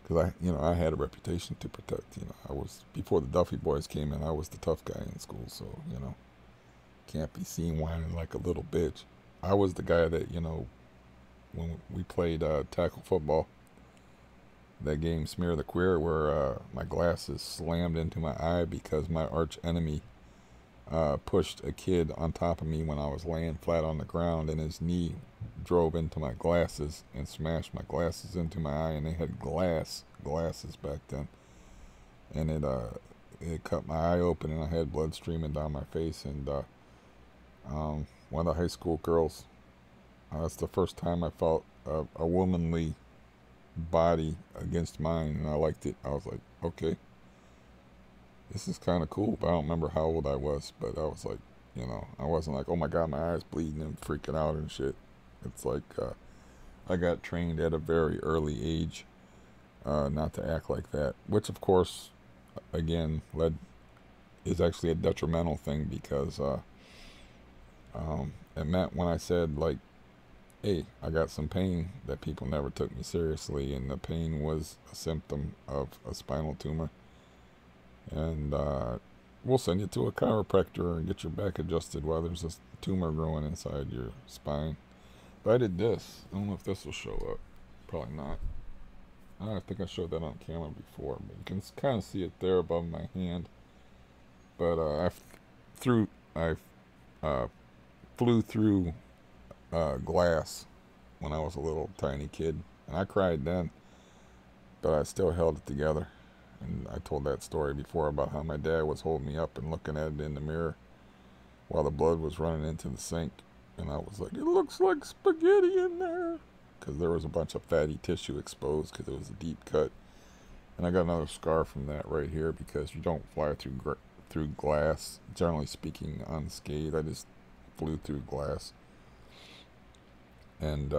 because I had a reputation to protect. I was, before the Duffy Boys came in, I was the tough guy in school, so can't be seen whining like a little bitch. I was the guy that when we played tackle football, that game Smear the Queer, where my glasses slammed into my eye because my arch enemy pushed a kid on top of me when I was laying flat on the ground, and his knee drove into my glasses and smashed my glasses into my eye, and they had glasses back then, and it cut my eye open, and I had blood streaming down my face, and one of the high school girls, that's the first time I felt a womanly body against mine, and I liked it. I was like, okay, this is kind of cool. But I don't remember how old I was, but I was like, I wasn't like, oh my god, my eye's bleeding and freaking out and shit. It's like I got trained at a very early age not to act like that, which of course, again, led is actually a detrimental thing because it meant when I said like, "Hey, I got some pain," that people never took me seriously, and the pain was a symptom of a spinal tumor, and we'll send you to a chiropractor and get your back adjusted while there's a tumor growing inside your spine. But I did this. I don't know if this will show up. Probably not. I think I showed that on camera before, but you can kind of see it there above my hand. But through I uh, flew through glass when I was a little tiny kid, and I cried then, but I still held it together. And I told that story before about how my dad was holding me up and looking at it in the mirror while the blood was running into the sink, and I was like, "It looks like spaghetti in there," because there was a bunch of fatty tissue exposed because it was a deep cut. And I got another scar from that right here because you don't fly through glass, generally speaking, unscathed. I just flew through glass, and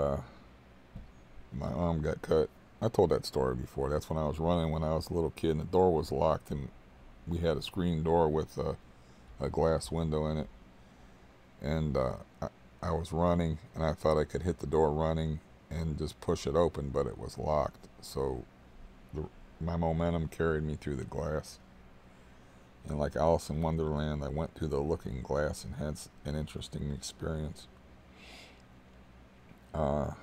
my arm got cut. I told that story before. That's when I was running when I was a little kid, and the door was locked, and we had a screen door with a glass window in it, and I was running, and I thought I could hit the door running and just push it open, but it was locked. So my momentum carried me through the glass. And like Alice in Wonderland, I went through the looking glass and had an interesting experience. Yeah.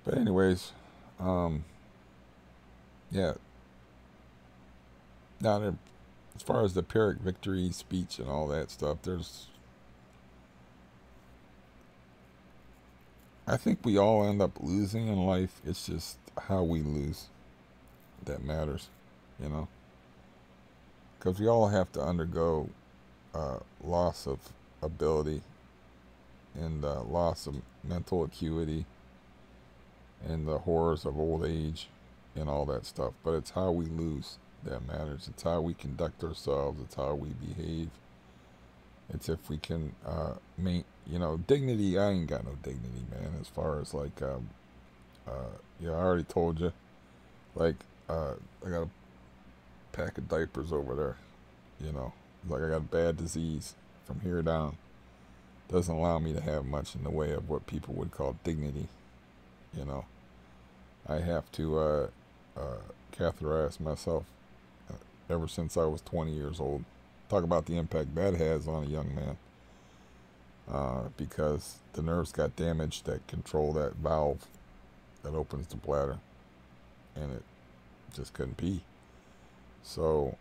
But anyways, yeah. Now, as far as the Pyrrhic victory speech and all that stuff, I think we all end up losing in life. It's just how we lose that matters, you know? Because we all have to undergo loss of ability and loss of mental acuity and the horrors of old age and all that stuff. But it's how we lose that matters. It's how we conduct ourselves. It's how we behave. It's if we can dignity. I ain't got no dignity, man. As far as like, yeah, I already told you. Like, I got a pack of diapers over there. You know, like I got a bad disease from here down. Doesn't allow me to have much in the way of what people would call dignity. You know, I have to catheterize myself ever since I was 20 years old. Talk about the impact that has on a young man. Because the nerves got damaged that control that valve that opens the bladder, and it just couldn't pee. So,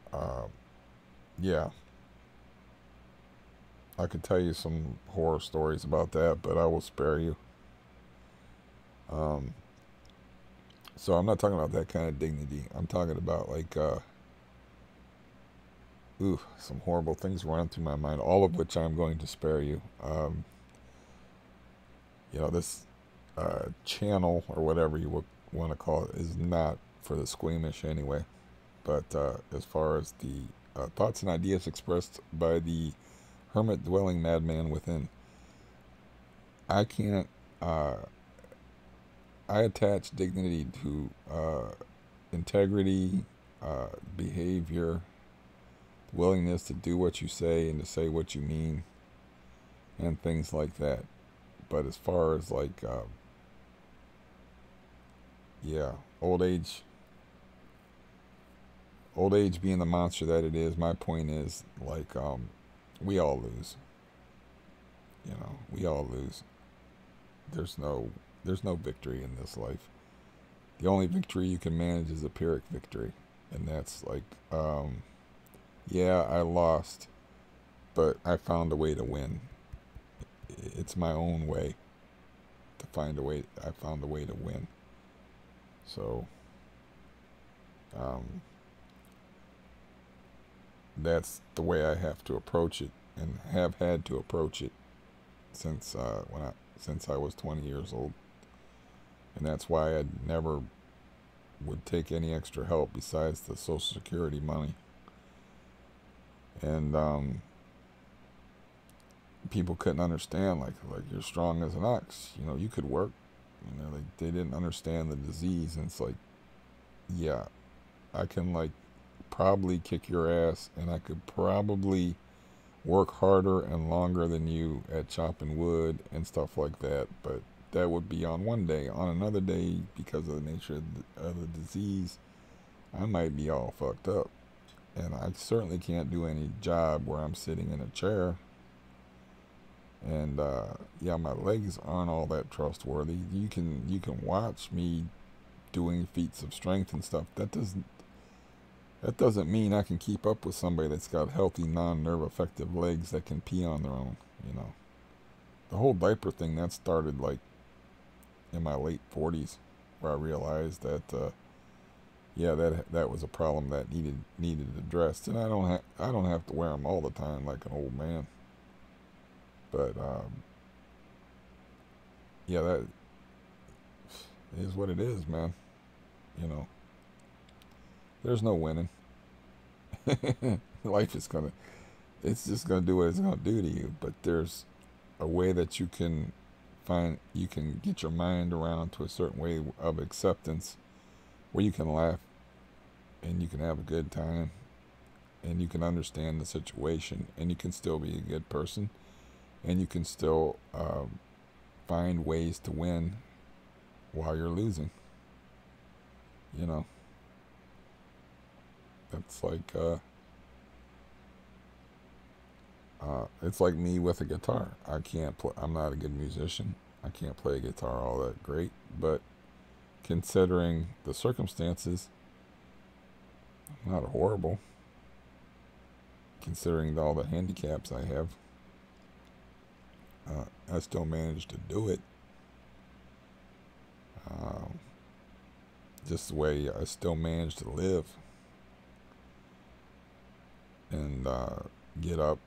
yeah, I could tell you some horror stories about that, but I will spare you. So I'm not talking about that kind of dignity. I'm talking about like, some horrible things running through my mind, all of which I'm going to spare you. This channel or whatever you would want to call it is not for the squeamish anyway. But as far as the thoughts and ideas expressed by the hermit-dwelling madman within, I can't. I attach dignity to integrity, behavior, willingness to do what you say and to say what you mean, and things like that. But as far as like, yeah, old age being the monster that it is, my point is like, we all lose. You know, we all lose. There's no victory in this life. The only victory you can manage is a Pyrrhic victory, and that's like, yeah, I lost, but I found a way to win. It's my own way to find a way. I found a way to win. So, that's the way I have to approach it, and have had to approach it since since I was 20 years old, and that's why I never would take any extra help besides the Social Security money. And people couldn't understand, like you're strong as an ox, you could work, like they didn't understand the disease. And it's like, yeah, I can like probably kick your ass, and I could probably work harder and longer than you at chopping wood and stuff like that, but that would be on one day. On another day, because of the nature of the disease, I might be all fucked up. And I certainly can't do any job where I'm sitting in a chair. And yeah, my legs aren't all that trustworthy. You can watch me doing feats of strength and stuff. That doesn't mean I can keep up with somebody that's got healthy, non-nerve effective legs that can pee on their own. The whole diaper thing, that started like in my late 40s, where I realized that yeah, that was a problem that needed addressed. And I don't have to wear them all the time like an old man. But yeah, that is what it is, man. You know, there's no winning. Life is it's just gonna do what it's gonna do to you. But there's a way that you can get your mind around to a certain way of acceptance, where you can laugh and you can have a good time and you can understand the situation, and you can still be a good person, and you can still find ways to win while you're losing. You know, that's like it's like me with a guitar. I can't play. I'm not a good musician. I can't play a guitar all that great, but considering the circumstances, not horrible. Considering all the handicaps I have, I still managed to do it. Um, just the way I still managed to live and get up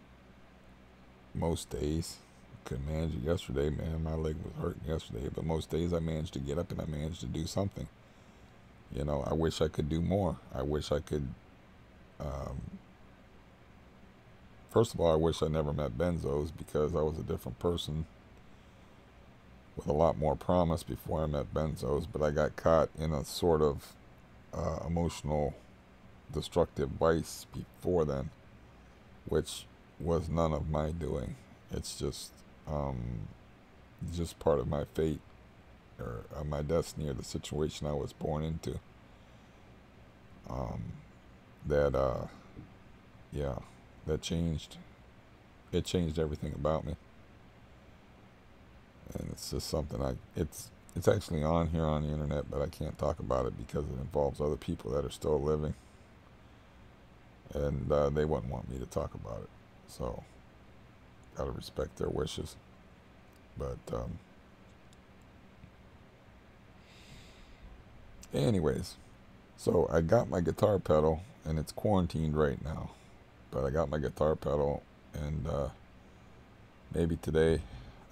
most days. Couldn't manage it yesterday, man. My leg was hurting yesterday, but most days I managed to get up and I managed to do something. I wish I could do more. I wish I could. First of all, I wish I never met benzos, because I was a different person with a lot more promise before I met benzos. But I got caught in a sort of emotional destructive vice before then, which was none of my doing. It's just part of my fate, or my destiny, or the situation I was born into. That yeah, that changed. It changed everything about me, and it's just something it's actually on here on the internet, but I can't talk about it because it involves other people that are still living, and they wouldn't want me to talk about it. So, gotta respect their wishes. But anyways, so I got my guitar pedal, and it's quarantined right now. But I got my guitar pedal, and maybe today,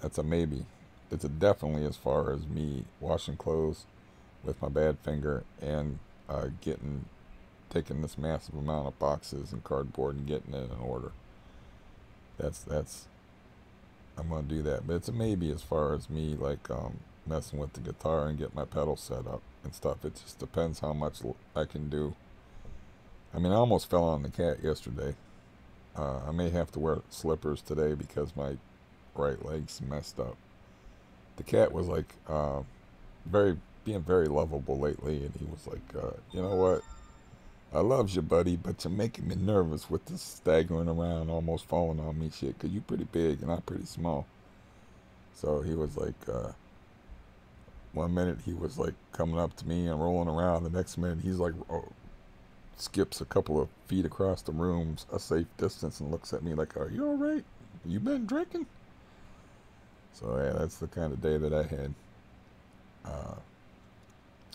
that's a maybe. It's a definitely as far as me washing clothes with my bad finger, and taking this massive amount of boxes and cardboard and getting it in order. That's I'm gonna do that. But it's a maybe as far as me like messing with the guitar and get my pedal set up and stuff. It just depends how much I can do. I mean, I almost fell on the cat yesterday. I may have to wear slippers today because my right leg's messed up. The cat was like being very lovable lately, and he was like, you know what? I loves you, buddy, but you're making me nervous with this staggering around, almost falling on me shit, because you're pretty big and I'm pretty small. So he was like, one minute he was like coming up to me and rolling around. The next minute he's like, skips a couple of feet across the room, a safe distance, and looks at me like, are you all right? You been drinking? So yeah, that's the kind of day that I had.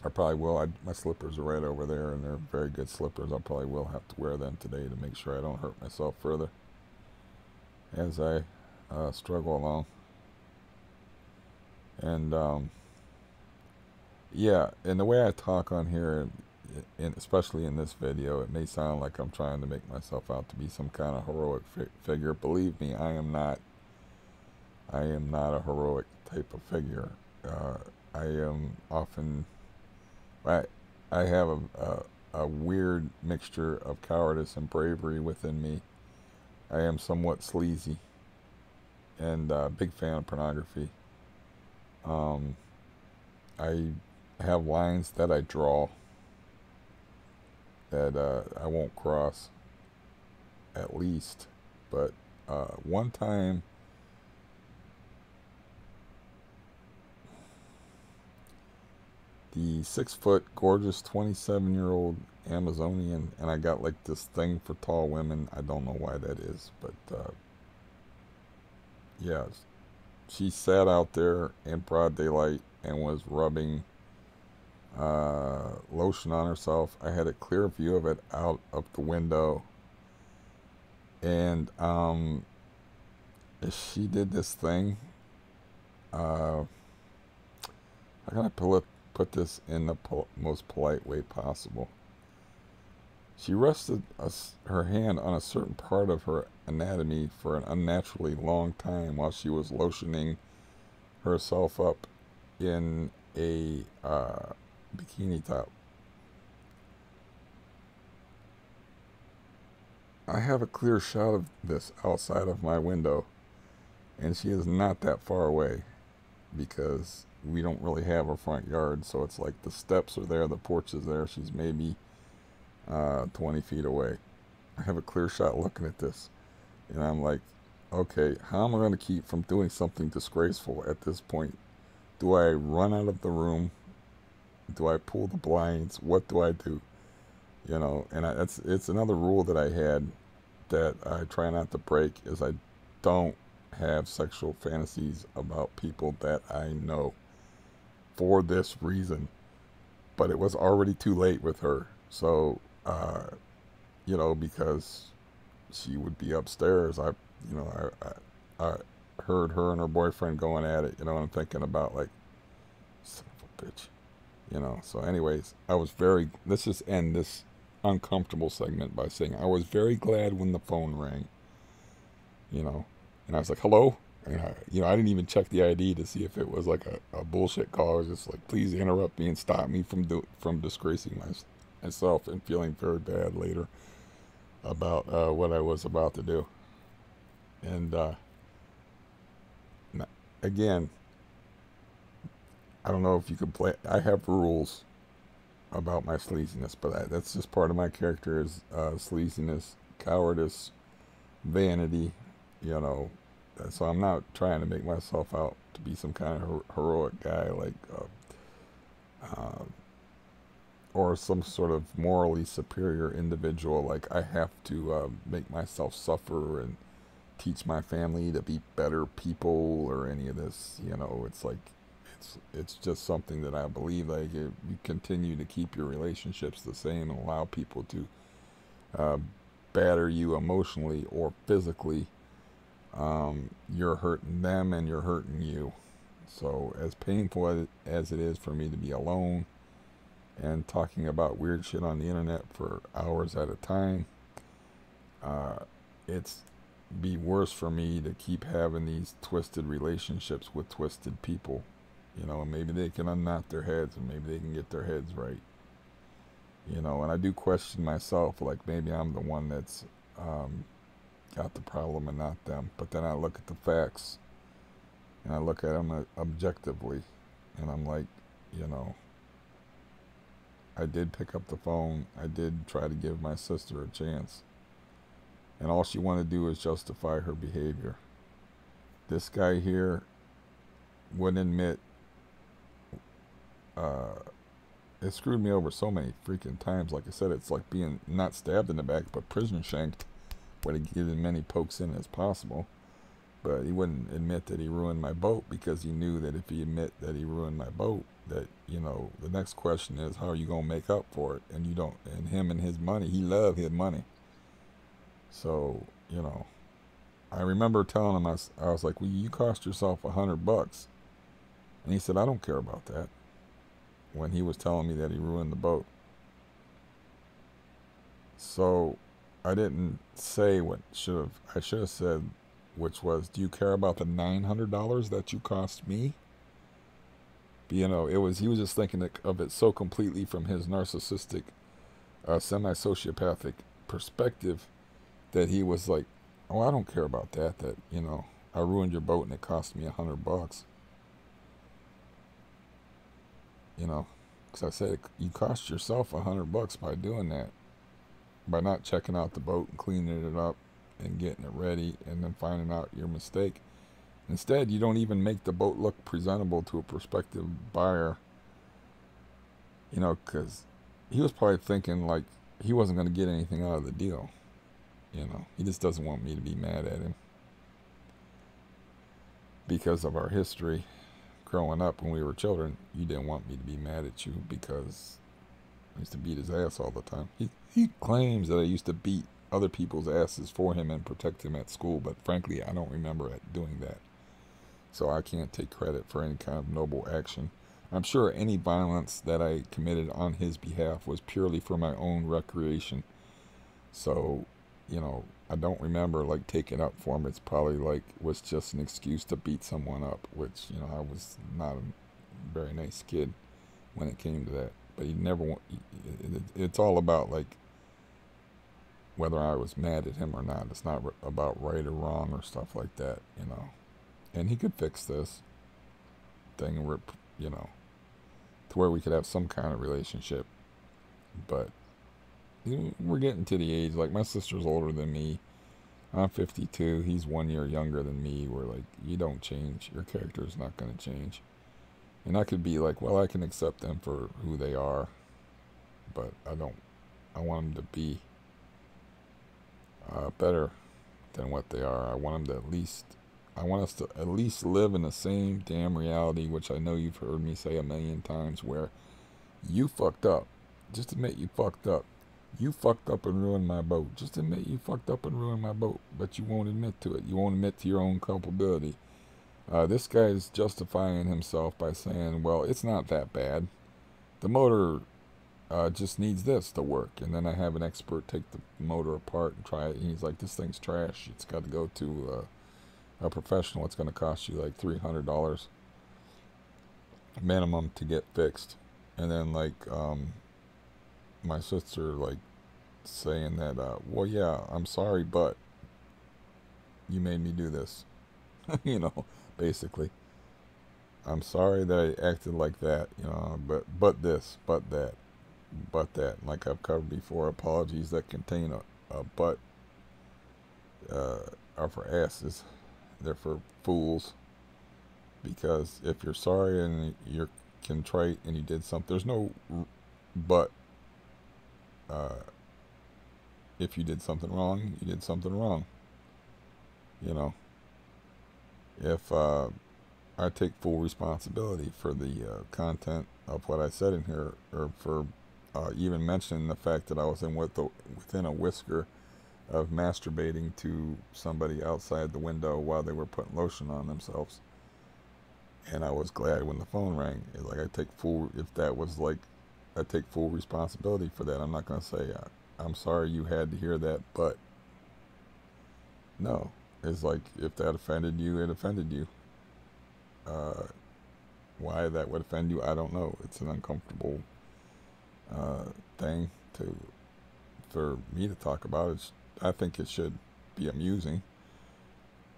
I probably will. My slippers are right over there, and they're very good slippers. I probably will have to wear them today to make sure I don't hurt myself further as I struggle along. And yeah, and the way I talk on here, especially in this video, it may sound like I'm trying to make myself out to be some kind of heroic figure. Believe me, I am not. I am not a heroic type of figure. Uh, I am often, I, I have a weird mixture of cowardice and bravery within me. I am somewhat sleazy and big fan of pornography. Um, I have lines that I draw that I won't cross, at least. But one time, the 6 foot, gorgeous 27-year-old Amazonian, and I got like this thing for tall women. I don't know why that is, but yeah, she sat out there in broad daylight and was rubbing lotion on herself. I had a clear view of it out of the window, and she did this thing. Uh, how can I put this in the most polite way possible? She rested her hand on a certain part of her anatomy for an unnaturally long time while she was lotioning herself up in a bikini top. I have a clear shot of this outside of my window, and she is not that far away because we don't really have a front yard, so it's like the steps are there, the porch is there. She's maybe 20 feet away. I have a clear shot looking at this, and I'm like, okay, how am I going to keep from doing something disgraceful at this point? Do I run out of the room? Do I pull the blinds? What do I do? You know, and it's another rule that I had that I try not to break is I don't have sexual fantasies about people that I know for this reason. But it was already too late with her. So, you know, because she would be upstairs, I heard her and her boyfriend going at it, you know, and I'm thinking about like, son of a bitch, you know. So anyways, let's just end this uncomfortable segment by saying I was very glad when the phone rang, you know, and I was like, hello, and I didn't even check the ID to see if it was like a bullshit call. I was just like, please interrupt me and stop me from disgracing myself and feeling very bad later about what I was about to do. And again, I don't know if you could play. I have rules about my sleaziness, but that's just part of my character is sleaziness, cowardice, vanity, you know. So I'm not trying to make myself out to be some kind of heroic guy, like, uh, or some sort of morally superior individual. Like I have to make myself suffer and teach my family to be better people or any of this. You know, it's like it's just something that I believe. Like if you continue to keep your relationships the same and allow people to uh, batter you emotionally or physically, you're hurting them and you're hurting you. So as painful as it is for me to be alone and talking about weird shit on the internet for hours at a time, it's be worse for me to keep having these twisted relationships with twisted people. You know, maybe they can unknot their heads and maybe they can get their heads right. You know, and I do question myself, like maybe I'm the one that's got the problem and not them. But then I look at the facts and I look at them objectively, and I'm like, you know, I did pick up the phone. I did try to give my sister a chance. And all she wanted to do is justify her behavior. This guy here wouldn't admit. It screwed me over so many freaking times. Like I said, it's like being not stabbed in the back, but prison shanked, where to get as many pokes in as possible. But he wouldn't admit that he ruined my boat because he knew that if he admit that he ruined my boat, that, you know, the next question is, how are you going to make up for it? And you don't, and him and his money, he loved his money. So, you know, I remember telling him, I was like, well, you cost yourself $100. And he said, I don't care about that. When he was telling me that he ruined the boat. So I didn't say what I should have said, which was, do you care about the $900 that you cost me? You know, he was just thinking of it so completely from his narcissistic, semi-sociopathic perspective that he was like, oh, I don't care about that. That, you know, I ruined your boat and it cost me $100. You know, because I said you cost yourself $100 by doing that, by not checking out the boat and cleaning it up and getting it ready and then finding out your mistake. Instead, you don't even make the boat look presentable to a prospective buyer. You know, because he was probably thinking like he wasn't going to get anything out of the deal. You know, he just doesn't want me to be mad at him because of our history. Growing up when we were children, you didn't want me to be mad at you because I used to beat his ass all the time. He claims that I used to beat other people's asses for him and protect him at school, but frankly, I don't remember doing that. So I can't take credit for any kind of noble action. I'm sure any violence that I committed on his behalf was purely for my own recreation. So, you know, I don't remember like taking up for him. It's probably like was just an excuse to beat someone up, which, you know, I was not a very nice kid when it came to that. But he never it's all about like whether I was mad at him or not. It's not about right or wrong or stuff like that, you know. And he could fix this thing, you know, to where we could have some kind of relationship. But we're getting to the age, like my sister's older than me. I'm 52. He's 1 year younger than me. We're like, you don't change. Your character is not going to change. And I could be like, well, I can accept them for who they are, but I don't. I want them to be better than what they are. I want them to at least. I want us to at least live in the same damn reality, which I know you've heard me say a million times, where you fucked up. Just admit you fucked up. You fucked up and ruined my boat. Just admit you fucked up and ruined my boat, but you won't admit to it. You won't admit to your own culpability. This guy is justifying himself by saying, well, it's not that bad. The motor just needs this to work. And then I have an expert take the motor apart and try it. And he's like, this thing's trash. It's got to go to a professional. It's going to cost you like $300 minimum to get fixed. And then like my sister like saying that, well, yeah, I'm sorry, but you made me do this. You know, basically, I'm sorry that I acted like that, you know, but this, but that, but that. Like I've covered before, apologies that contain a but are for asses. They're for fools. Because if you're sorry and you're contrite and you did something, there's no but. If you did something wrong, you did something wrong. You know, if I take full responsibility for the content of what I said in here, or for even mentioning the fact that I was within a whisker of masturbating to somebody outside the window while they were putting lotion on themselves. And I was glad when the phone rang. Like I take full responsibility for that. I'm not going to say I'm sorry you had to hear that, but no. It's like if that offended you, it offended you. Why that would offend you, I don't know. It's an uncomfortable thing for me to talk about. I think it should be amusing,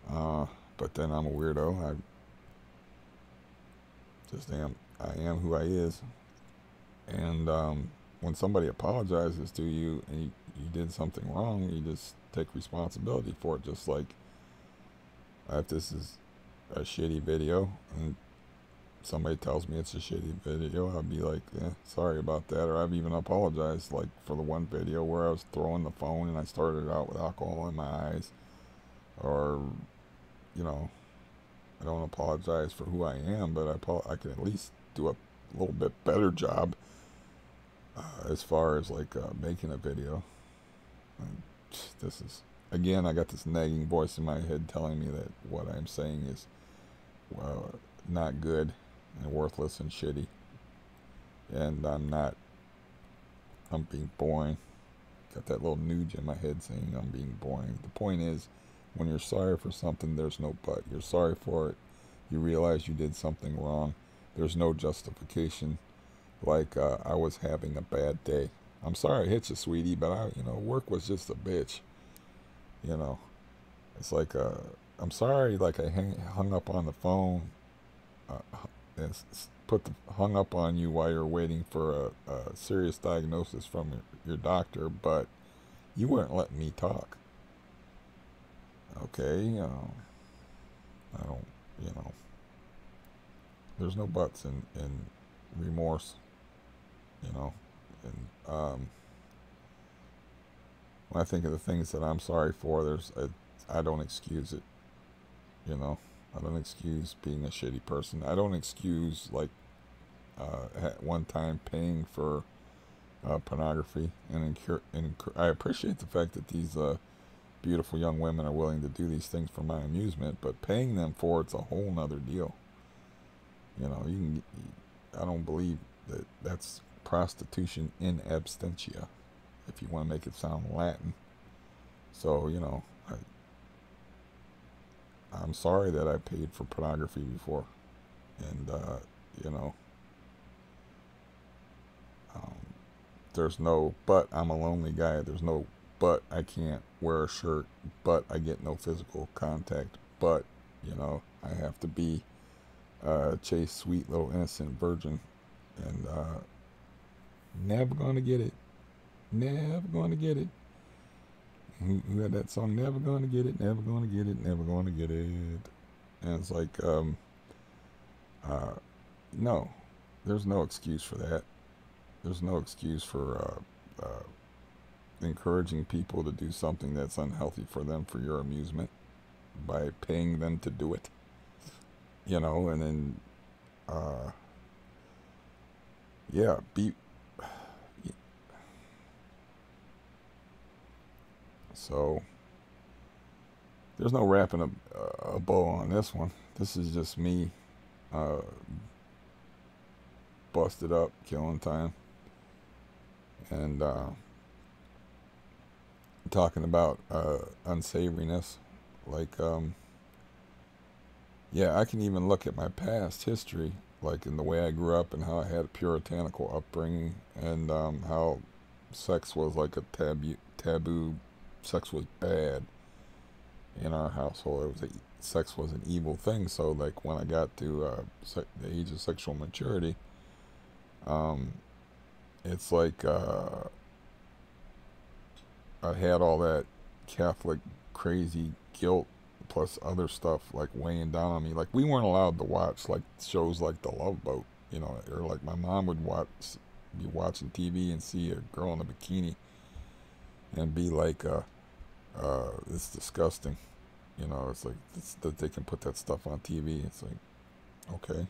but then I'm a weirdo. I am who I is, and when somebody apologizes to you and you did something wrong, you just take responsibility for it. Just like if this is a shitty video and somebody tells me it's a shitty video, I'll be like, sorry about that. Or I've even apologized, like for the one video where I was throwing the phone and I started out with alcohol in my eyes. Or, you know, I don't apologize for who I am, but I can at least do a little bit better job as far as like making a video. This is, again, I got this nagging voice in my head telling me that what I'm saying is not good and worthless and shitty, and I'm being boring. Got that little nudge in my head saying I'm being boring. The point is, When you're sorry for something, there's no but. You're sorry for it. You realize you did something wrong. There's no justification. Like, I was having a bad day. I'm sorry I hit you, sweetie, but work was just a bitch. You know, it's like, I'm sorry, like I hung up on the phone, and hung up on you while you're waiting for a serious diagnosis from your doctor, but you weren't letting me talk. Okay, I don't, you know, there's no buts in remorse, you know, and when I think of the things that I'm sorry for, I don't excuse it, you know. I don't excuse being a shitty person. I don't excuse, like, at one time paying for pornography, and I appreciate the fact that these beautiful young women are willing to do these things for my amusement, but paying them for it's a whole nother deal. You know, I don't believe that that's prostitution in absentia, if you want to make it sound Latin. So, I'm sorry that I paid for pornography before, and you know, um, there's no but I'm a lonely guy. There's no but I can't wear a shirt, but I get no physical contact, but I have to be chaste, sweet little innocent virgin, and never gonna get it. Never gonna get it. Who had that song? Never gonna get it. Never gonna get it. Never gonna get it. And it's like, uh, no, there's no excuse for that. There's no excuse for encouraging people to do something that's unhealthy for them for your amusement by paying them to do it. And then, yeah, so there's no wrapping a bow on this one. This is just me uh, busted up, killing time, and talking about unsavoriness. Like, yeah, I can even look at my past history, like in the way I grew up and how I had a puritanical upbringing, and how sex was like a taboo. Sex was bad in our household. Sex was an evil thing. So, like, when I got to the age of sexual maturity, um, it's like I had all that Catholic crazy guilt plus other stuff like weighing down on me. Like, we weren't allowed to watch like shows like The Love Boat, or like my mom would be watching TV and see a girl in a bikini and be like, it's disgusting. It's like that they can put that stuff on TV. It's like, okay.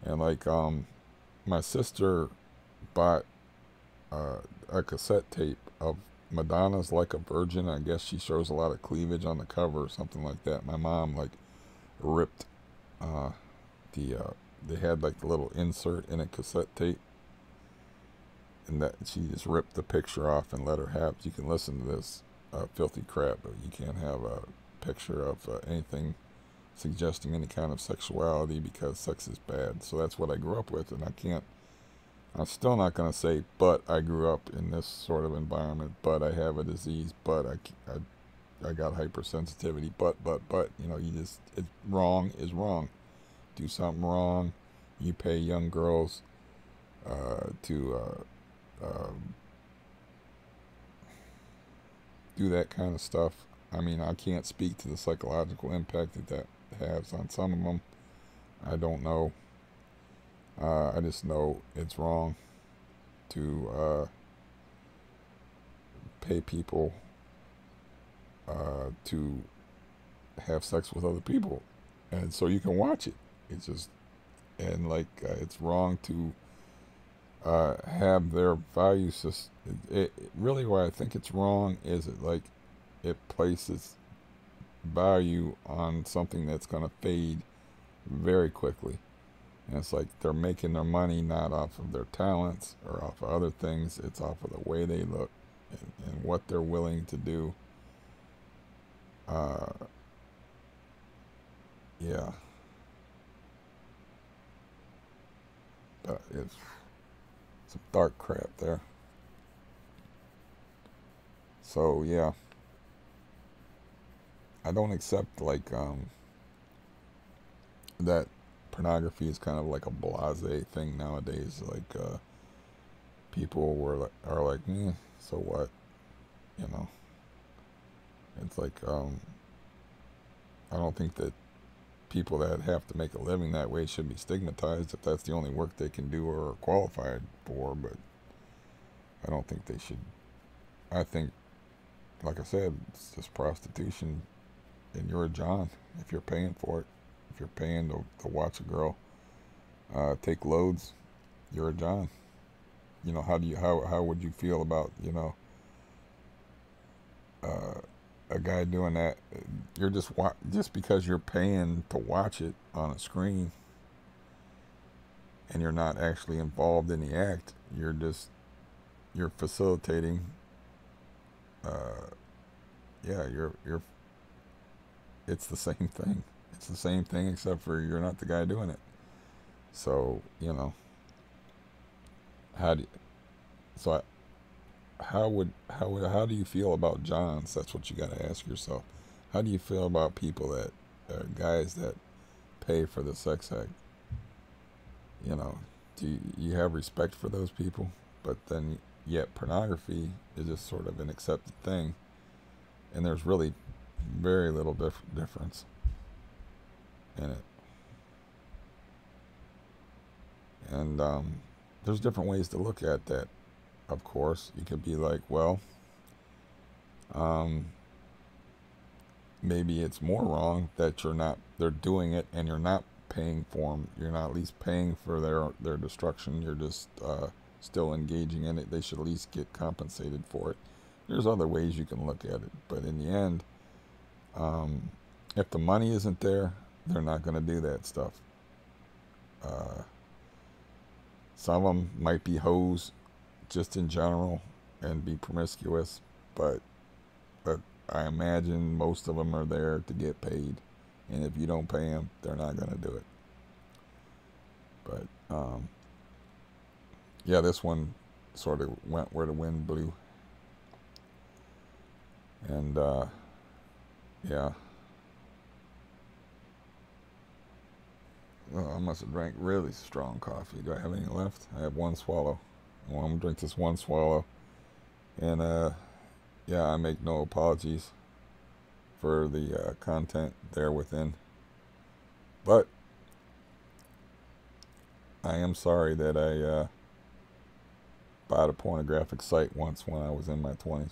And like, my sister bought a cassette tape of Madonna's Like a Virgin. I guess she shows a lot of cleavage on the cover or something like that. My mom like ripped the they had like the little insert in a cassette tape, and that she just ripped the picture off and let her have. You can listen to this filthy crap, but you can't have a picture of anything suggesting any kind of sexuality because sex is bad. So that's what I grew up with, and I'm still not going to say, but I grew up in this sort of environment, but I have a disease, but I got hypersensitivity, but, it's wrong is wrong. Do something wrong, you pay young girls to do that kind of stuff. I mean, I can't speak to the psychological impact that has on some of them. I don't know. I just know it's wrong to pay people to have sex with other people, and so you can watch it. It's just, and like, it's wrong to have their value system. Really, why I think it's wrong is it places value on something that's going to fade very quickly. And it's like they're making their money not off of their talents or off of other things. It's off of the way they look and what they're willing to do Uh, yeah, but it's some dark crap there. So yeah, I don't accept like that pornography is kind of like a blasé thing nowadays. Like people are like, so what? You know, it's like I don't think that people that have to make a living that way should be stigmatized if that's the only work they can do or are qualified for. But I don't think they should. I think, like I said, it's just prostitution, and you're a John if you're paying for it. If you're paying to watch a girl take loads, you're a John. You know, how would you feel about, uh, a guy doing that? You're just because you're paying to watch it on a screen and you're not actually involved in the act. You're facilitating. Uh, yeah, you're. It's the same thing. It's the same thing except for you're not the guy doing it. So how do so how do you feel about Johns? That's what you got to ask yourself. How do you feel about people that guys that pay for the sex act? Do you have respect for those people? But then yet pornography is just sort of an accepted thing, and there's really very little difference in it. And there's different ways to look at that. Of course, you could be like, well, um, maybe it's more wrong that they're doing it and you're not paying for them. You're not at least paying for their destruction. You're just still engaging in it. They should at least get compensated for it. There's other ways you can look at it, but in the end, if the money isn't there, they're not going to do that stuff. Uh, some of them might be hoes just in general and be promiscuous, but I imagine most of them are there to get paid, and if you don't pay them, they're not going to do it. But yeah, this one sort of went where the wind blew, and yeah, well, I must have drank really strong coffee. Do I have any left? I have one swallow. Well, I'm gonna drink this one swallow, and yeah, I make no apologies for the content there within, but I am sorry that I bought a pornographic site once when I was in my 20s.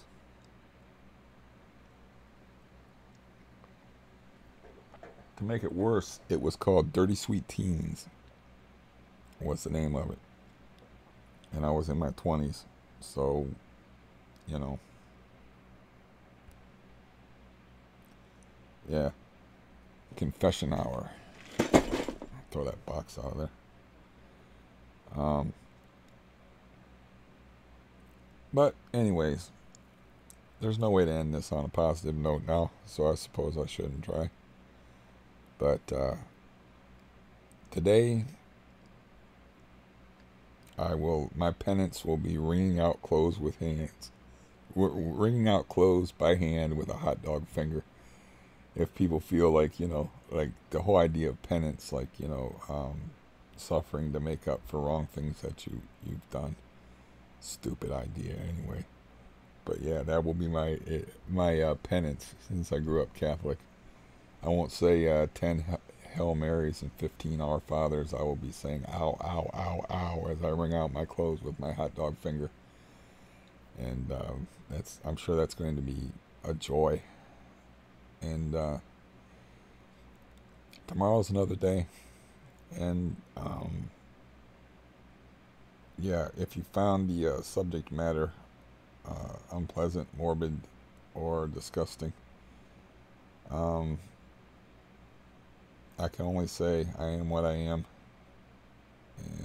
To make it worse, it was called Dirty Sweet Teens. What's the name of it? And I was in my 20s, so you know, yeah. Confession hour. Throw that box out of there. But anyways, there's no way to end this on a positive note now, so I suppose I shouldn't try. But today, my penance will be wringing out clothes with hands. Wringing out clothes by hand with a hot dog finger. If people feel like, like the whole idea of penance, like, suffering to make up for wrong things that you've done. Stupid idea anyway. But yeah, that will be my penance since I grew up Catholic. I won't say 10 Hail Marys and 15 Our Fathers. I will be saying ow, ow, ow, ow as I wring out my clothes with my hot dog finger. And I'm sure that's going to be a joy. And tomorrow's another day. And yeah, if you found the subject matter unpleasant, morbid, or disgusting, I can only say I am what I am.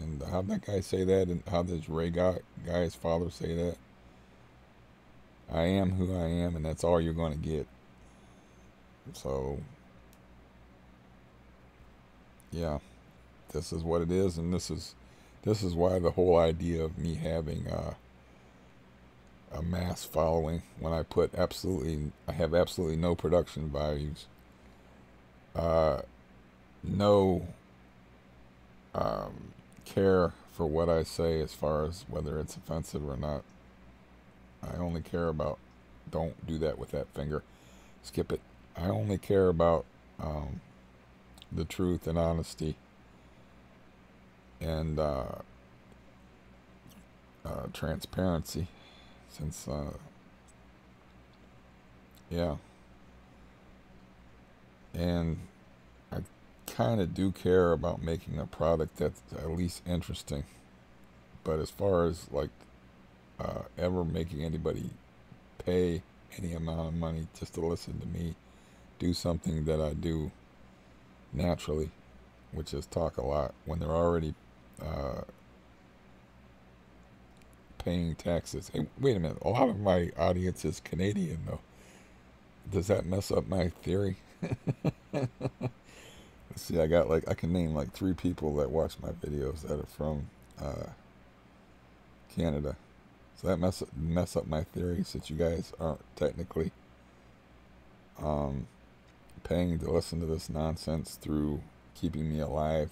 And how'd that guy say that? And how does Ray guy's father say that? I am who I am, and that's all you're going to get. So, yeah, this is what it is, and this is why the whole idea of me having a mass following, when I have absolutely no production values, uh, no care for what I say as far as whether it's offensive or not. I only care about, don't do that with that finger, skip it. I only care about um, the truth and honesty and transparency. Since, yeah, and I kind of do care about making a product that's at least interesting. But as far as like ever making anybody pay any amount of money just to listen to me do something that I do naturally, which is talk a lot, when they're already uh, paying taxes. Hey, wait a minute. A lot of my audience is Canadian, though. Does that mess up my theory? Let's see. I can name like 3 people that watch my videos that are from uh, Canada. So that mess up my theory, since you guys aren't technically um, paying to listen to this nonsense through keeping me alive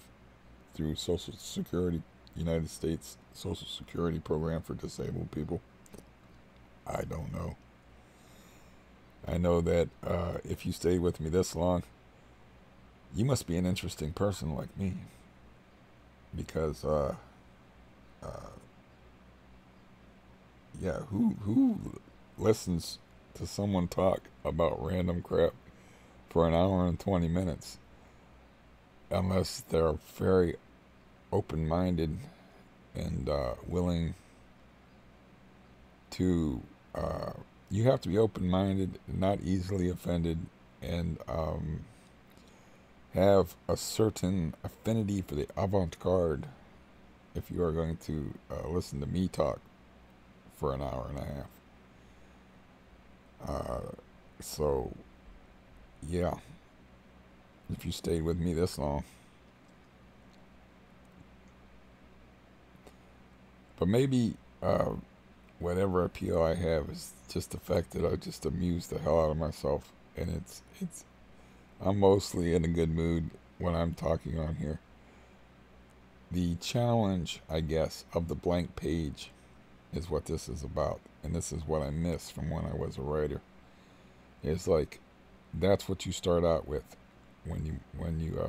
through Social Security, United States Social Security program for disabled people. I don't know. I know that if you stayed with me this long, you must be an interesting person like me, because uh, yeah, who listens to someone talk about random crap for an hour and 20 minutes unless they're very open-minded and willing to. You have to be open-minded, not easily offended, and have a certain affinity for the avant-garde if you are going to listen to me talk for an hour and a half. So, yeah, if you stayed with me this long. But maybe whatever appeal I have is just the fact that I just amuse the hell out of myself, and it's I'm mostly in a good mood when I'm talking on here. The challenge, I guess, of the blank page is what this is about, and this is what I miss from when I was a writer. It's like that's what you start out with when you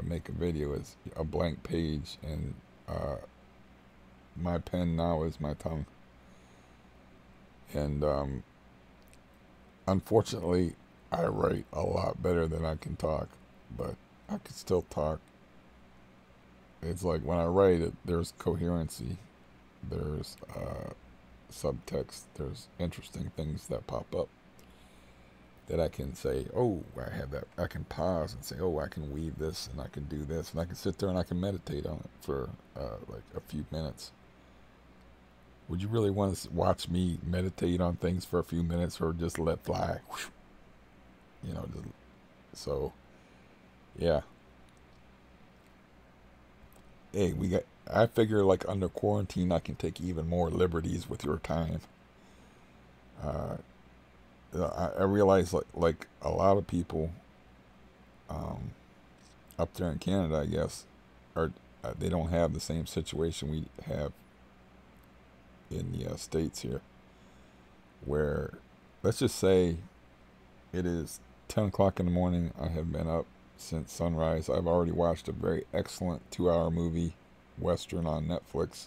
make a video, is a blank page, and my pen now is my tongue. And unfortunately, I write a lot better than I can talk, but I can still talk. It's like when I write it, there's coherency, there's subtext, there's interesting things that pop up that I can say, oh, I have that. I can pause and say, oh, I can weave this, and I can do this, and I can sit there and I can meditate on it for like a few minutes. Would you really want to watch me meditate on things for a few minutes, or just let fly? You know, so yeah. Hey, I figure like under quarantine, I can take even more liberties with your time. Uh, I realize like a lot of people um, up there in Canada, I guess, are they don't have the same situation we have in the States here, where let's just say it is 10 o'clock in the morning. I have been up since sunrise. I've already watched a very excellent 2-hour movie, Western, on Netflix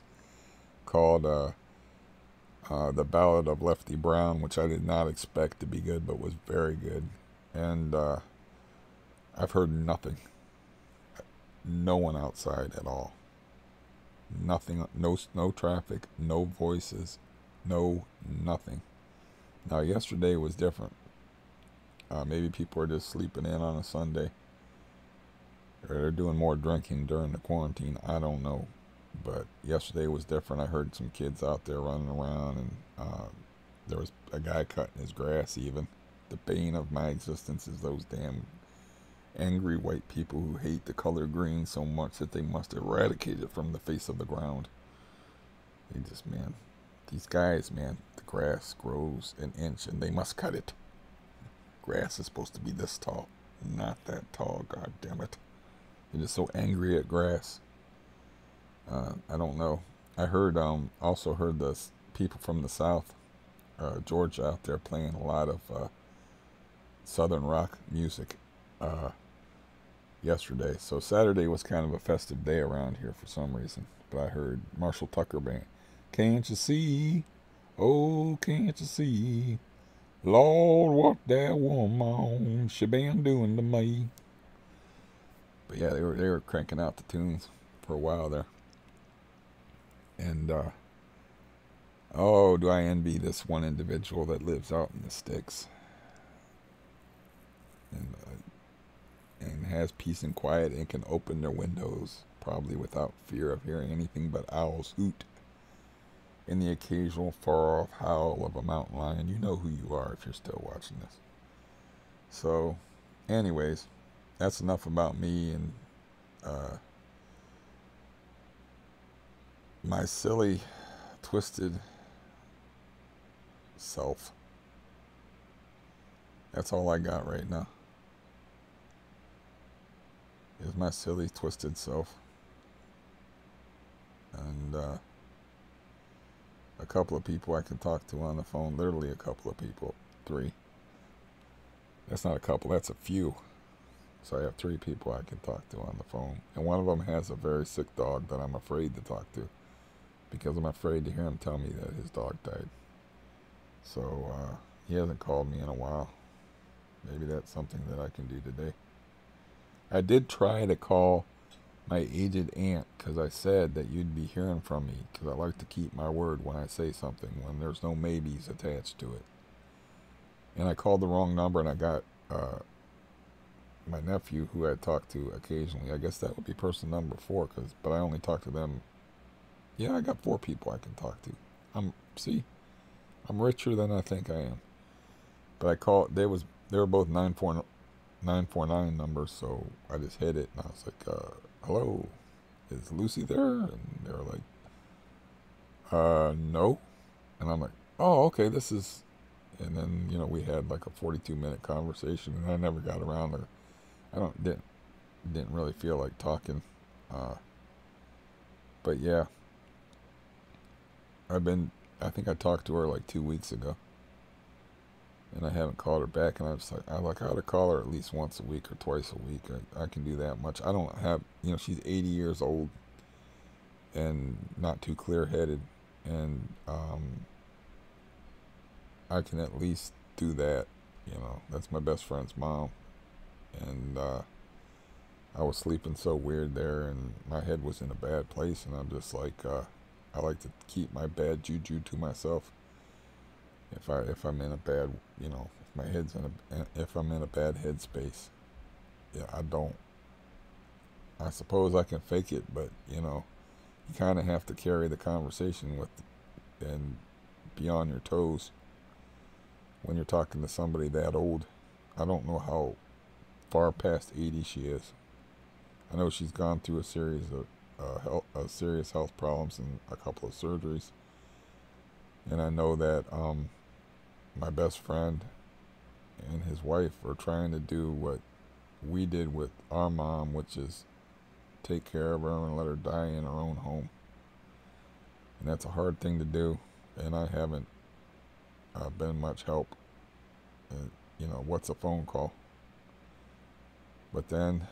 called The Ballad of Lefty Brown, which I did not expect to be good, but was very good. And I've heard nothing. No one outside at all. Nothing, no traffic, no voices, no nothing. Now, yesterday was different. Maybe people are just sleeping in on a Sunday, or they're doing more drinking during the quarantine. I don't know. But yesterday was different. I heard some kids out there running around, and there was a guy cutting his grass even. The bane of my existence is those damn Angry white people who hate the color green so much that they must eradicate it from the face of the ground. They just, man, these guys, man, the grass grows an inch and they must cut it. Grass is supposed to be this tall, not that tall, god damn it. They're just so angry at grass. I don't know. I heard, also heard the people from the South, Georgia out there playing a lot of Southern rock music yesterday. So Saturday was kind of a festive day around here for some reason. But I heard Marshall Tucker band. Can't you see? Oh, can't you see? Lord, what that woman she been doing to me? But yeah, they were cranking out the tunes for a while there. And oh, do I envy this one individual that lives out in the sticks and has peace and quiet and can open their windows probably without fear of hearing anything but owls hoot and the occasional far-off howl of a mountain lion. You know who you are if you're still watching this. So, anyways, that's enough about me and my silly, twisted self. That's all I got right now. Is my silly, twisted self. And a couple of people I can talk to on the phone. Literally a couple of people. 3. That's not a couple, that's a few. So I have 3 people I can talk to on the phone. And one of them has a very sick dog that I'm afraid to talk to. Because I'm afraid to hear him tell me that his dog died. So he hasn't called me in a while. Maybe that's something that I can do today. I did try to call my aged aunt because I said that you'd be hearing from me because I like to keep my word when I say something, when there's no maybes attached to it. And I called the wrong number and I got my nephew who I talk to occasionally. I guess that would be person number 4 but I only talk to them. Yeah, I got 4 people I can talk to. I'm richer than I think I am. But I called, they were both 949 numbers, so I just hit it and I was like, hello, is Lucy there? And they were like, no. And I'm like, oh, okay, this is, and then, we had like a 42-minute conversation and I never got around to, didn't really feel like talking. But yeah, I think I talked to her like 2 weeks ago. And I haven't called her back, and I ought to call her at least once a week or twice a week. I can do that much. I don't have, she's 80 years old and not too clear-headed, and I can at least do that. That's my best friend's mom, and I was sleeping so weird there, and my head was in a bad place, and I'm just like, I like to keep my bad juju to myself. If I'm in a bad, if my head's if I'm in a bad headspace, yeah, I suppose I can fake it, but you kind of have to carry the conversation and be on your toes when you're talking to somebody that old. I don't know how far past 80 she is. I know she's gone through a series of serious health problems and a couple of surgeries, and I know that my best friend and his wife are trying to do what we did with our mom, which is take care of her and let her die in her own home. And that's a hard thing to do, and I haven't been much help. What's a phone call? But then,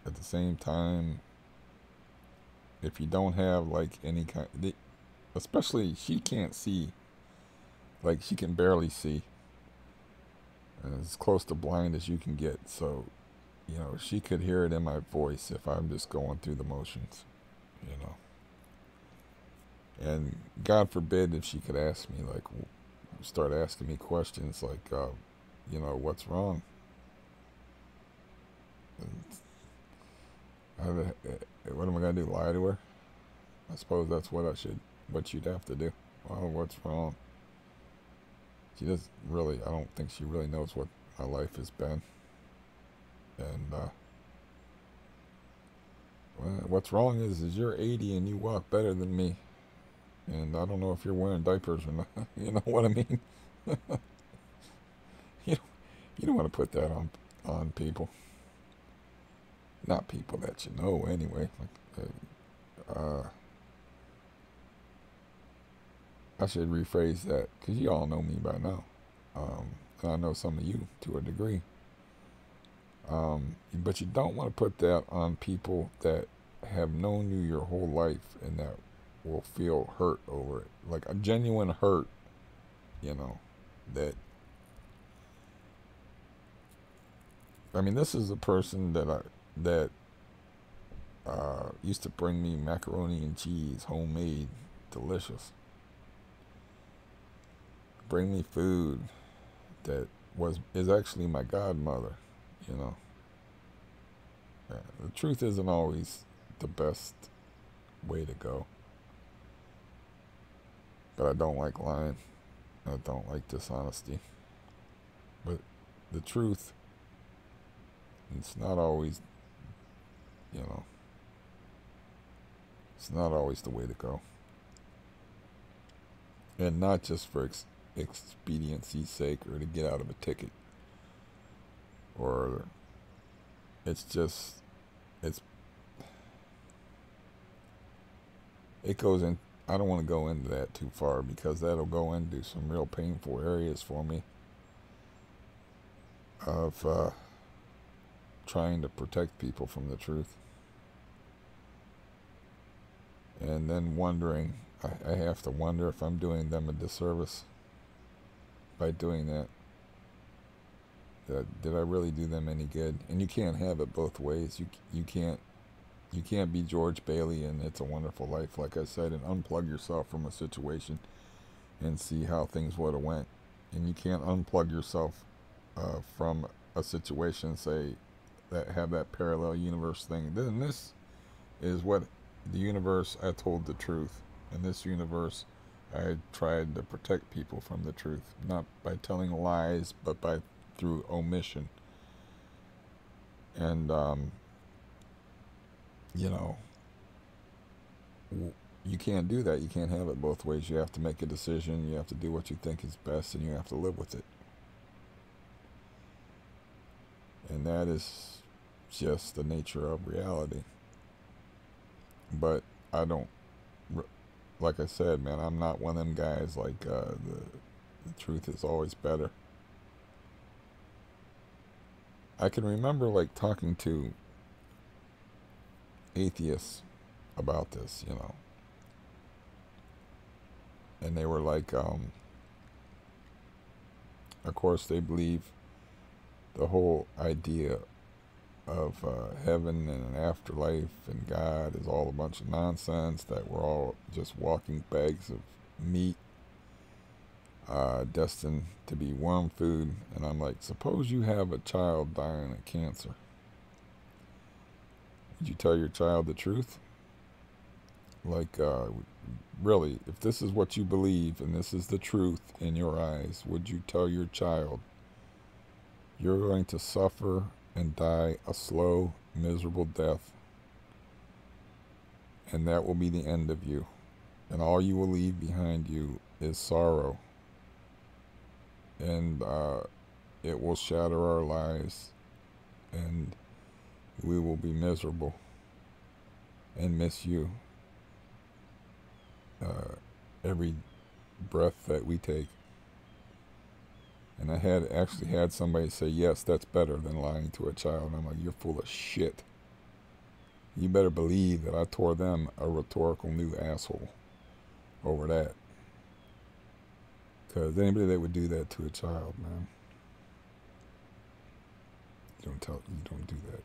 at the same time, if you don't have like any kind, especially she can't see. Like, she can barely see. And as close to blind as you can get. So, she could hear it in my voice if I'm just going through the motions. And God forbid if she could ask me, like, start asking me questions like, what's wrong? And what am I going to do, lie to her? I suppose that's what you'd have to do. Well, what's wrong? She doesn't really, I don't think she really knows what my life has been. And what's wrong is you're 80 and you walk better than me. And I don't know if you're wearing diapers or not. You know what I mean? You don't, you don't want to put that on people. Not people that you know anyway. Like, I should rephrase that because you all know me by now. And I know some of you to a degree. But you don't want to put that on people that have known you your whole life and that will feel hurt over it. Like a genuine hurt, you know, that, I mean, this is a person that used to bring me macaroni and cheese, homemade, delicious. Bring me food that is actually my godmother, you know. The truth isn't always the best way to go. But I don't like lying. I don't like dishonesty. But the truth, it's not always, you know, it's not always the way to go. And not just for expediency's sake or to get out of a ticket. Or it's just, it goes in, I don't want to go into that too far because that'll go into some real painful areas for me of trying to protect people from the truth. And then wondering, I have to wonder if I'm doing them a disservice by doing that. Did I really do them any good? And you can't have it both ways. You can't be George Bailey and It's a Wonderful Life, like I said, and unplug yourself from a situation and see how things would have went. And you can't unplug yourself from a situation, say, that have that parallel universe thing. Then this is what the universe, I told the truth. In this universe, I tried to protect people from the truth, not by telling lies, but through omission. And you know, you can't do that. You can't have it both ways. You have to make a decision. You have to do what you think is best, and you have to live with it. And that is just the nature of reality. But I don't, like I said, man, I'm not one of them guys like the truth is always better. I can remember like talking to atheists about this, you know. And they were like, of course, they believe the whole idea of heaven and an afterlife and God is all a bunch of nonsense, that we're all just walking bags of meat destined to be worm food. And I'm like, suppose you have a child dying of cancer. Would you tell your child the truth? Like, really, if this is what you believe and this is the truth in your eyes, would you tell your child you're going to suffer and die a slow, miserable death, and that will be the end of you, and all you will leave behind you is sorrow, and it will shatter our lives, and we will be miserable and miss you every breath that we take. And I actually had somebody say, yes, that's better than lying to a child. And I'm like, you're full of shit. You better believe that I tore them a rhetorical new asshole over that. Because anybody that would do that to a child, man, you don't do that.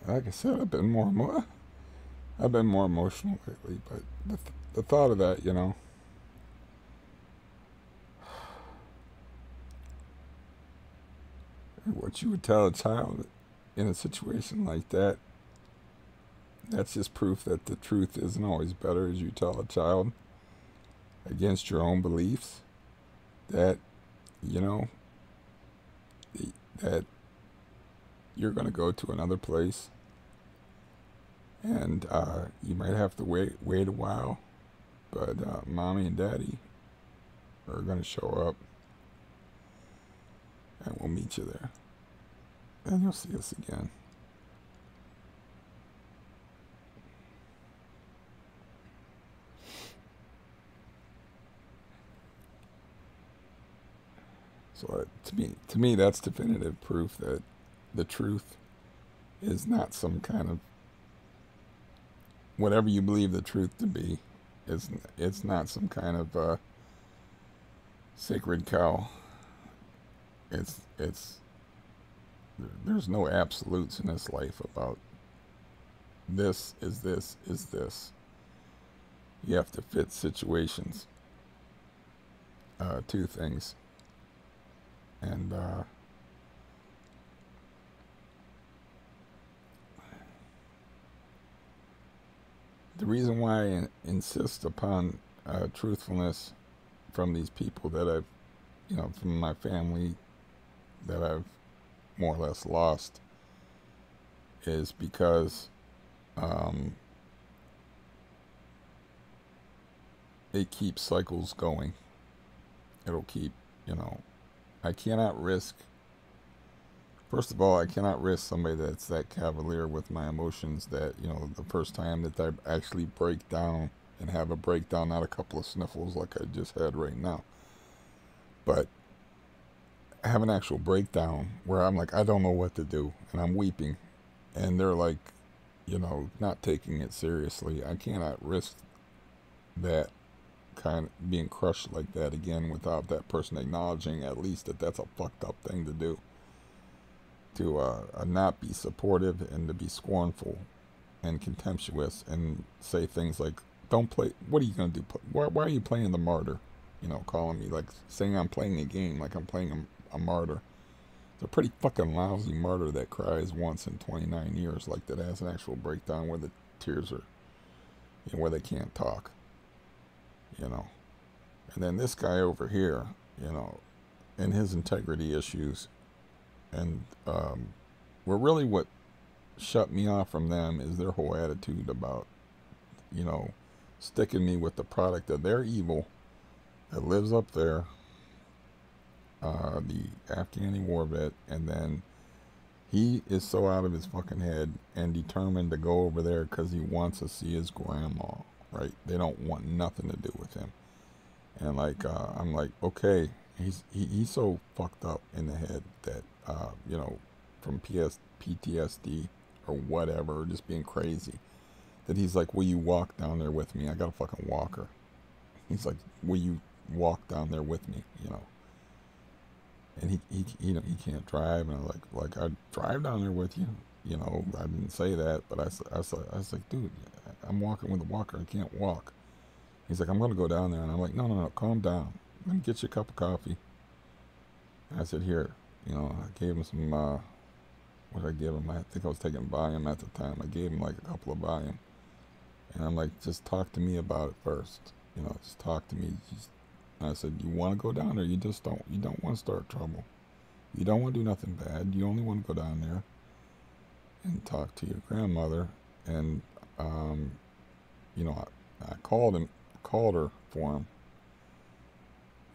Like I said, I've been more emotional lately, but the thought of that, you know, What you would tell a child in a situation like that, that's just proof that the truth isn't always better, as you tell a child against your own beliefs, that, you know, that you're going to go to another place, and you might have to wait a while, but mommy and daddy are going to show up, and we'll meet you there, and you'll see us again. So to me, that's definitive proof that the truth is not some kind of, whatever you believe the truth to be. It's not some kind of sacred cow. It's there's no absolutes in this life about this is this is this. You have to fit situations to things, and the reason why I insist upon truthfulness from these people that I've, from my family that I've more or less lost, is because it keeps cycles going. It'll keep, I cannot risk, first of all, I cannot risk somebody that's that cavalier with my emotions that, the first time that I actually break down and have a breakdown, not a couple of sniffles like I just had right now, but have an actual breakdown where I'm like, I don't know what to do, and I'm weeping, and they're like, not taking it seriously. I cannot risk that kind of being crushed like that again without that person acknowledging at least that that's a fucked up thing to do. To not be supportive and to be scornful and contemptuous and say things like, don't play, what are you going to do? Why are you playing the martyr? Calling me, like saying I'm playing a game, like I'm playing a martyr. It's a pretty fucking lousy martyr that cries once in 29 years, like that has an actual breakdown where the tears are, where they can't talk, And then this guy over here, and his integrity issues, and really what shut me off from them is their whole attitude about, sticking me with the product of their evil that lives up there, the Afghani war vet, and then he is so out of his fucking head and determined to go over there because he wants to see his grandma, right? They don't want nothing to do with him. And like, I'm like, okay, he's so fucked up in the head that, from PTSD or whatever, just being crazy, that he's like, will you walk down there with me? I got a fucking walker. He's like, will you walk down there with me? And he can't drive, and I'm like I'd drive down there with you. I didn't say that, but I was like, dude, I'm walking with a walker. I can't walk. He's like, I'm going to go down there. And I'm like, no, calm down. Let me get you a cup of coffee. And I said, here, I gave him some, what did I give him? I think I was taking Valium at the time. I gave him like a couple of Valium. And I'm like, just talk to me about it first. Just talk to me. And I said, you want to go down there? You don't want to start trouble. You don't want to do nothing bad. You only want to go down there and talk to your grandmother. And, I called her for him,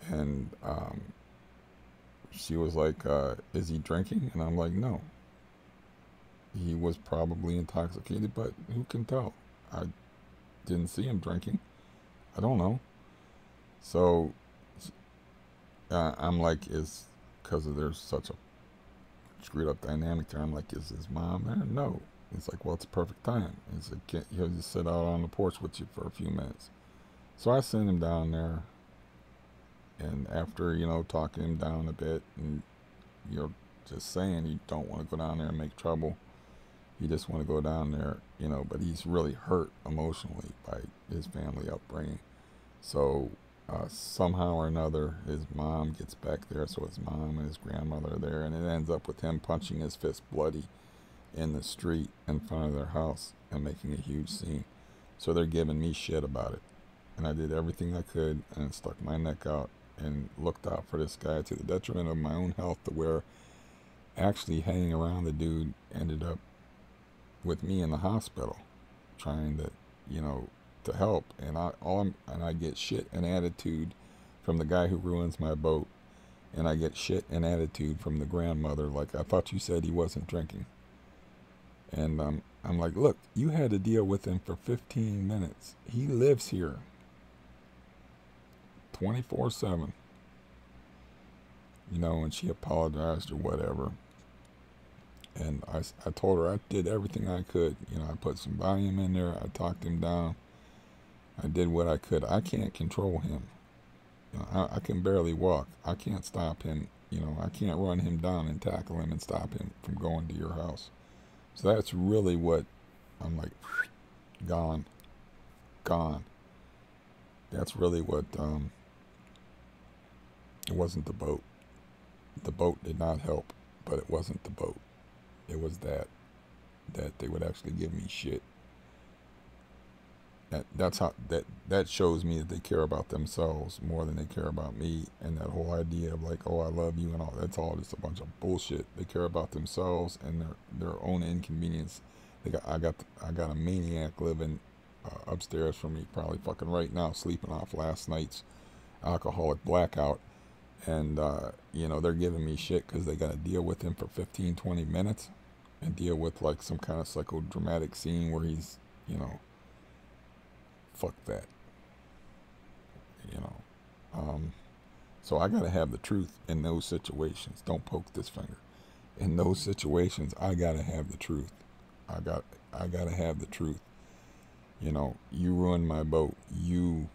and she was like, is he drinking? And I'm like, no, he was probably intoxicated, but who can tell? I didn't see him drinking. I don't know. So I'm like, is because there's such a screwed up dynamic there, I'm like, is his mom there? No. It's like, well, it's a perfect time. It's like, he'll just sit out on the porch with you for a few minutes. So I sent him down there, and after, talking him down a bit, and, just saying you don't want to go down there and make trouble. You just want to go down there, but he's really hurt emotionally by his family upbringing. So Somehow or another, his mom gets back there, so his mom and his grandmother are there, and it ends up with him punching his fist bloody in the street in front of their house and making a huge scene. So they're giving me shit about it. And I did everything I could and stuck my neck out and looked out for this guy to the detriment of my own health, to where actually hanging around the dude ended up with me in the hospital trying to, you know, to help. And I get shit and attitude from the guy who ruins my boat, and I get shit and attitude from the grandmother, like, I thought you said he wasn't drinking. And I'm like, look, you had to deal with him for 15 minutes. He lives here 24/7. You know, and she apologized or whatever. And I told her I did everything I could. You know, I put some volume in there. I talked him down. I did what I could. I can't control him. You know, I can barely walk. I can't stop him. You know, I can't run him down and tackle him and stop him from going to your house. So that's really what I'm like, gone. That's really what, it wasn't the boat. The boat did not help, but it wasn't the boat. It was that they would actually give me shit. That shows me that they care about themselves more than they care about me. And that whole idea of like, oh, I love you and all, that's all just a bunch of bullshit. They care about themselves and their own inconvenience. I got a maniac living upstairs from me, probably fucking right now, sleeping off last night's alcoholic blackout. And you know, they're giving me shit because they got to deal with him for 15-20 minutes and deal with like some kind of psychodramatic scene where he's, you know, fuck that, you know. So I gotta have the truth in those situations. Don't poke this finger. In those situations, I gotta have the truth. I gotta have the truth. You know, you ruined my boat. You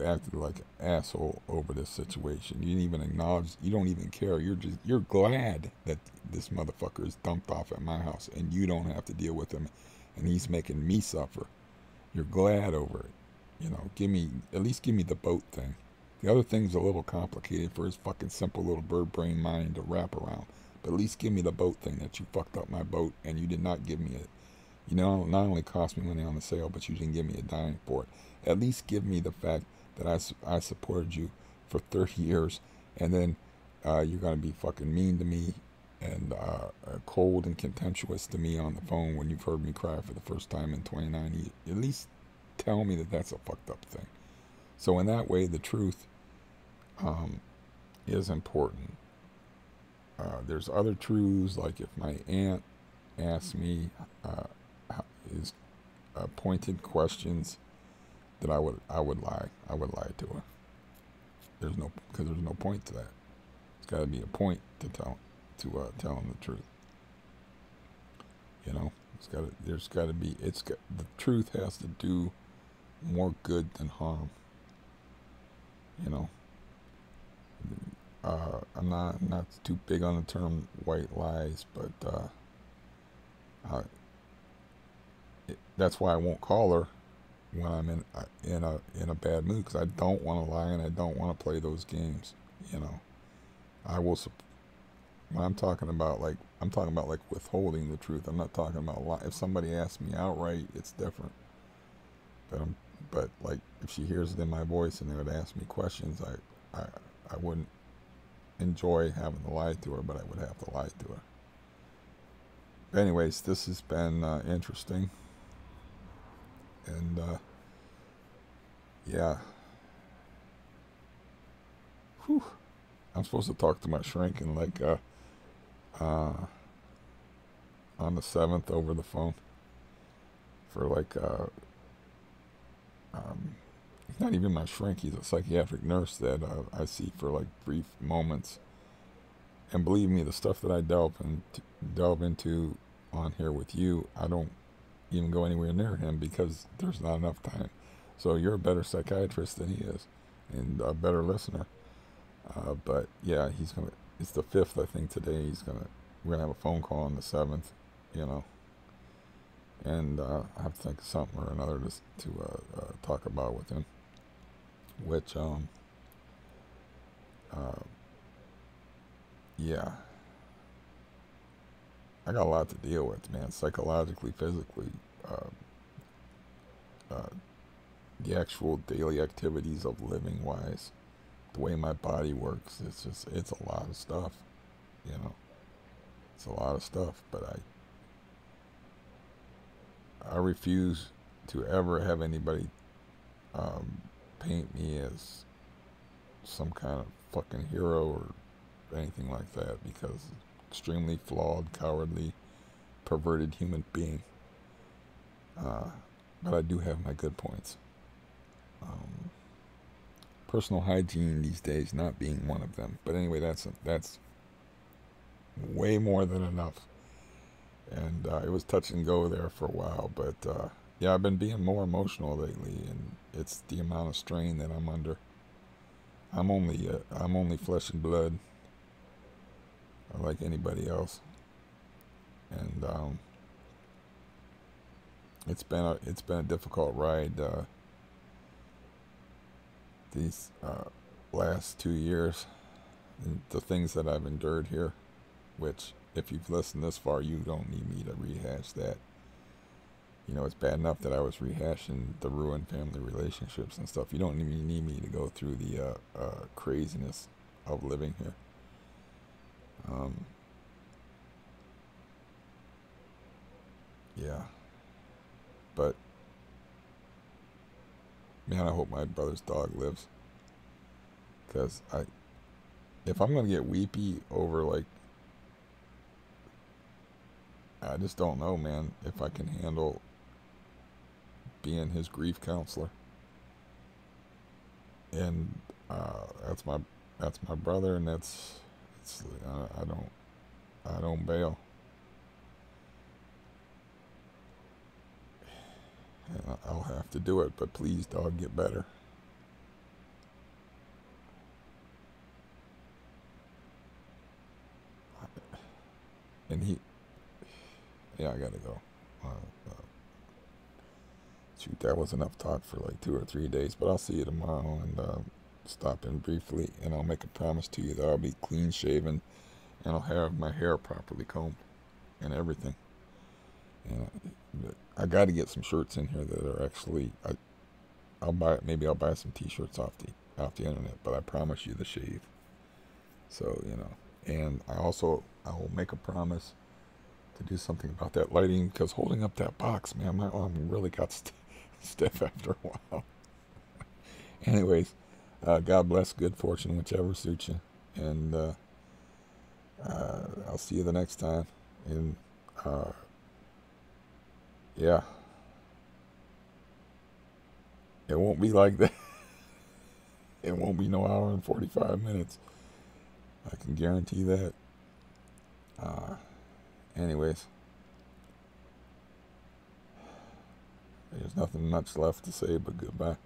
acted like an asshole over this situation. You didn't even acknowledge. You don't even care. You're glad that this motherfucker is dumped off at my house and you don't have to deal with him, and he's making me suffer. You're glad over it. You know, at least give me the boat thing. The other thing's a little complicated for his fucking simple little bird brain mind to wrap around. But at least give me the boat thing, that you fucked up my boat and you did not give me it. You know, not only cost me money on the sale, but you didn't give me a dime for it. At least give me the fact that I supported you for 30 years, and then you're going to be fucking mean to me and cold and contemptuous to me on the phone when you've heard me cry for the first time in 29 years. At least tell me that that's a fucked up thing. So in that way, the truth is important. There's other truths, like if my aunt asks me pointed questions, that I would lie. I would lie to her. Because there's no point to that. It's got to be a point to tell them the truth. You know, the truth has to do more good than harm. You know, I'm not too big on the term white lies, but that's why I won't call her when I'm in a bad mood, because I don't want to lie and I don't want to play those games. You know, I will. When I'm talking about like withholding the truth. I'm not talking about lie. If somebody asks me outright, it's different. But like if she hears it in my voice and they would ask me questions, I wouldn't enjoy having to lie to her, but I would have to lie to her. But anyways, this has been interesting, and yeah. Whew. I'm supposed to talk to my shrink in like on the 7th over the phone for like he's not even my shrink, he's a psychiatric nurse that I see for like brief moments. And believe me, the stuff that I delve into on here with you, I don't even go anywhere near him because there's not enough time. So you're a better psychiatrist than he is, and a better listener. But yeah, it's the 5th, I think, today. We're gonna have a phone call on the 7th, you know. And I have to think of something or another to talk about with him. which uh, yeah, I got a lot to deal with, man. Psychologically, physically, uh, uh, the actual daily activities of living wise, the way my body works. It's a lot of stuff, you know. It's a lot of stuff, but I refuse to ever have anybody um, paint me as some kind of fucking hero or anything like that, because extremely flawed, cowardly, perverted human being. Uh, but I do have my good points. Um, Personal hygiene these days not being one of them. But anyway, that's way more than enough. And it was touch and go there for a while, but yeah, I've been being more emotional lately, and it's the amount of strain that I'm under. I'm only flesh and blood, like anybody else, and it's been a difficult ride these last 2 years. And the things that I've endured here, which if you've listened this far, you don't need me to rehash that. You know, it's bad enough that I was rehashing the ruined family relationships and stuff. You don't even need me to go through the craziness of living here. Um, yeah, but man, I hope my brother's dog lives, because if I'm gonna get weepy over, like, I just don't know, man, if I can handle being his grief counselor. And that's my brother, and I don't bail. And I'll have to do it, but please, dog, get better. And yeah, I gotta go. Uh, uh, Shoot, that was enough talk for like 2 or 3 days, but I'll see you tomorrow, and stop in briefly, and I'll make a promise to you that I'll be clean shaven, and I'll have my hair properly combed and everything. And I got to get some shirts in here that are actually. I'll buy some T-shirts off the internet, but I promise you the shave. So, and I will make a promise to do something about that lighting, because holding up that box, man, my arm really got stiff after a while. Anyways, God bless, good fortune, whichever suits you, and I'll see you the next time. And yeah, it won't be like that. It won't be no hour and 45 minutes. I can guarantee that. Uh, Anyways, there's nothing much left to say but goodbye.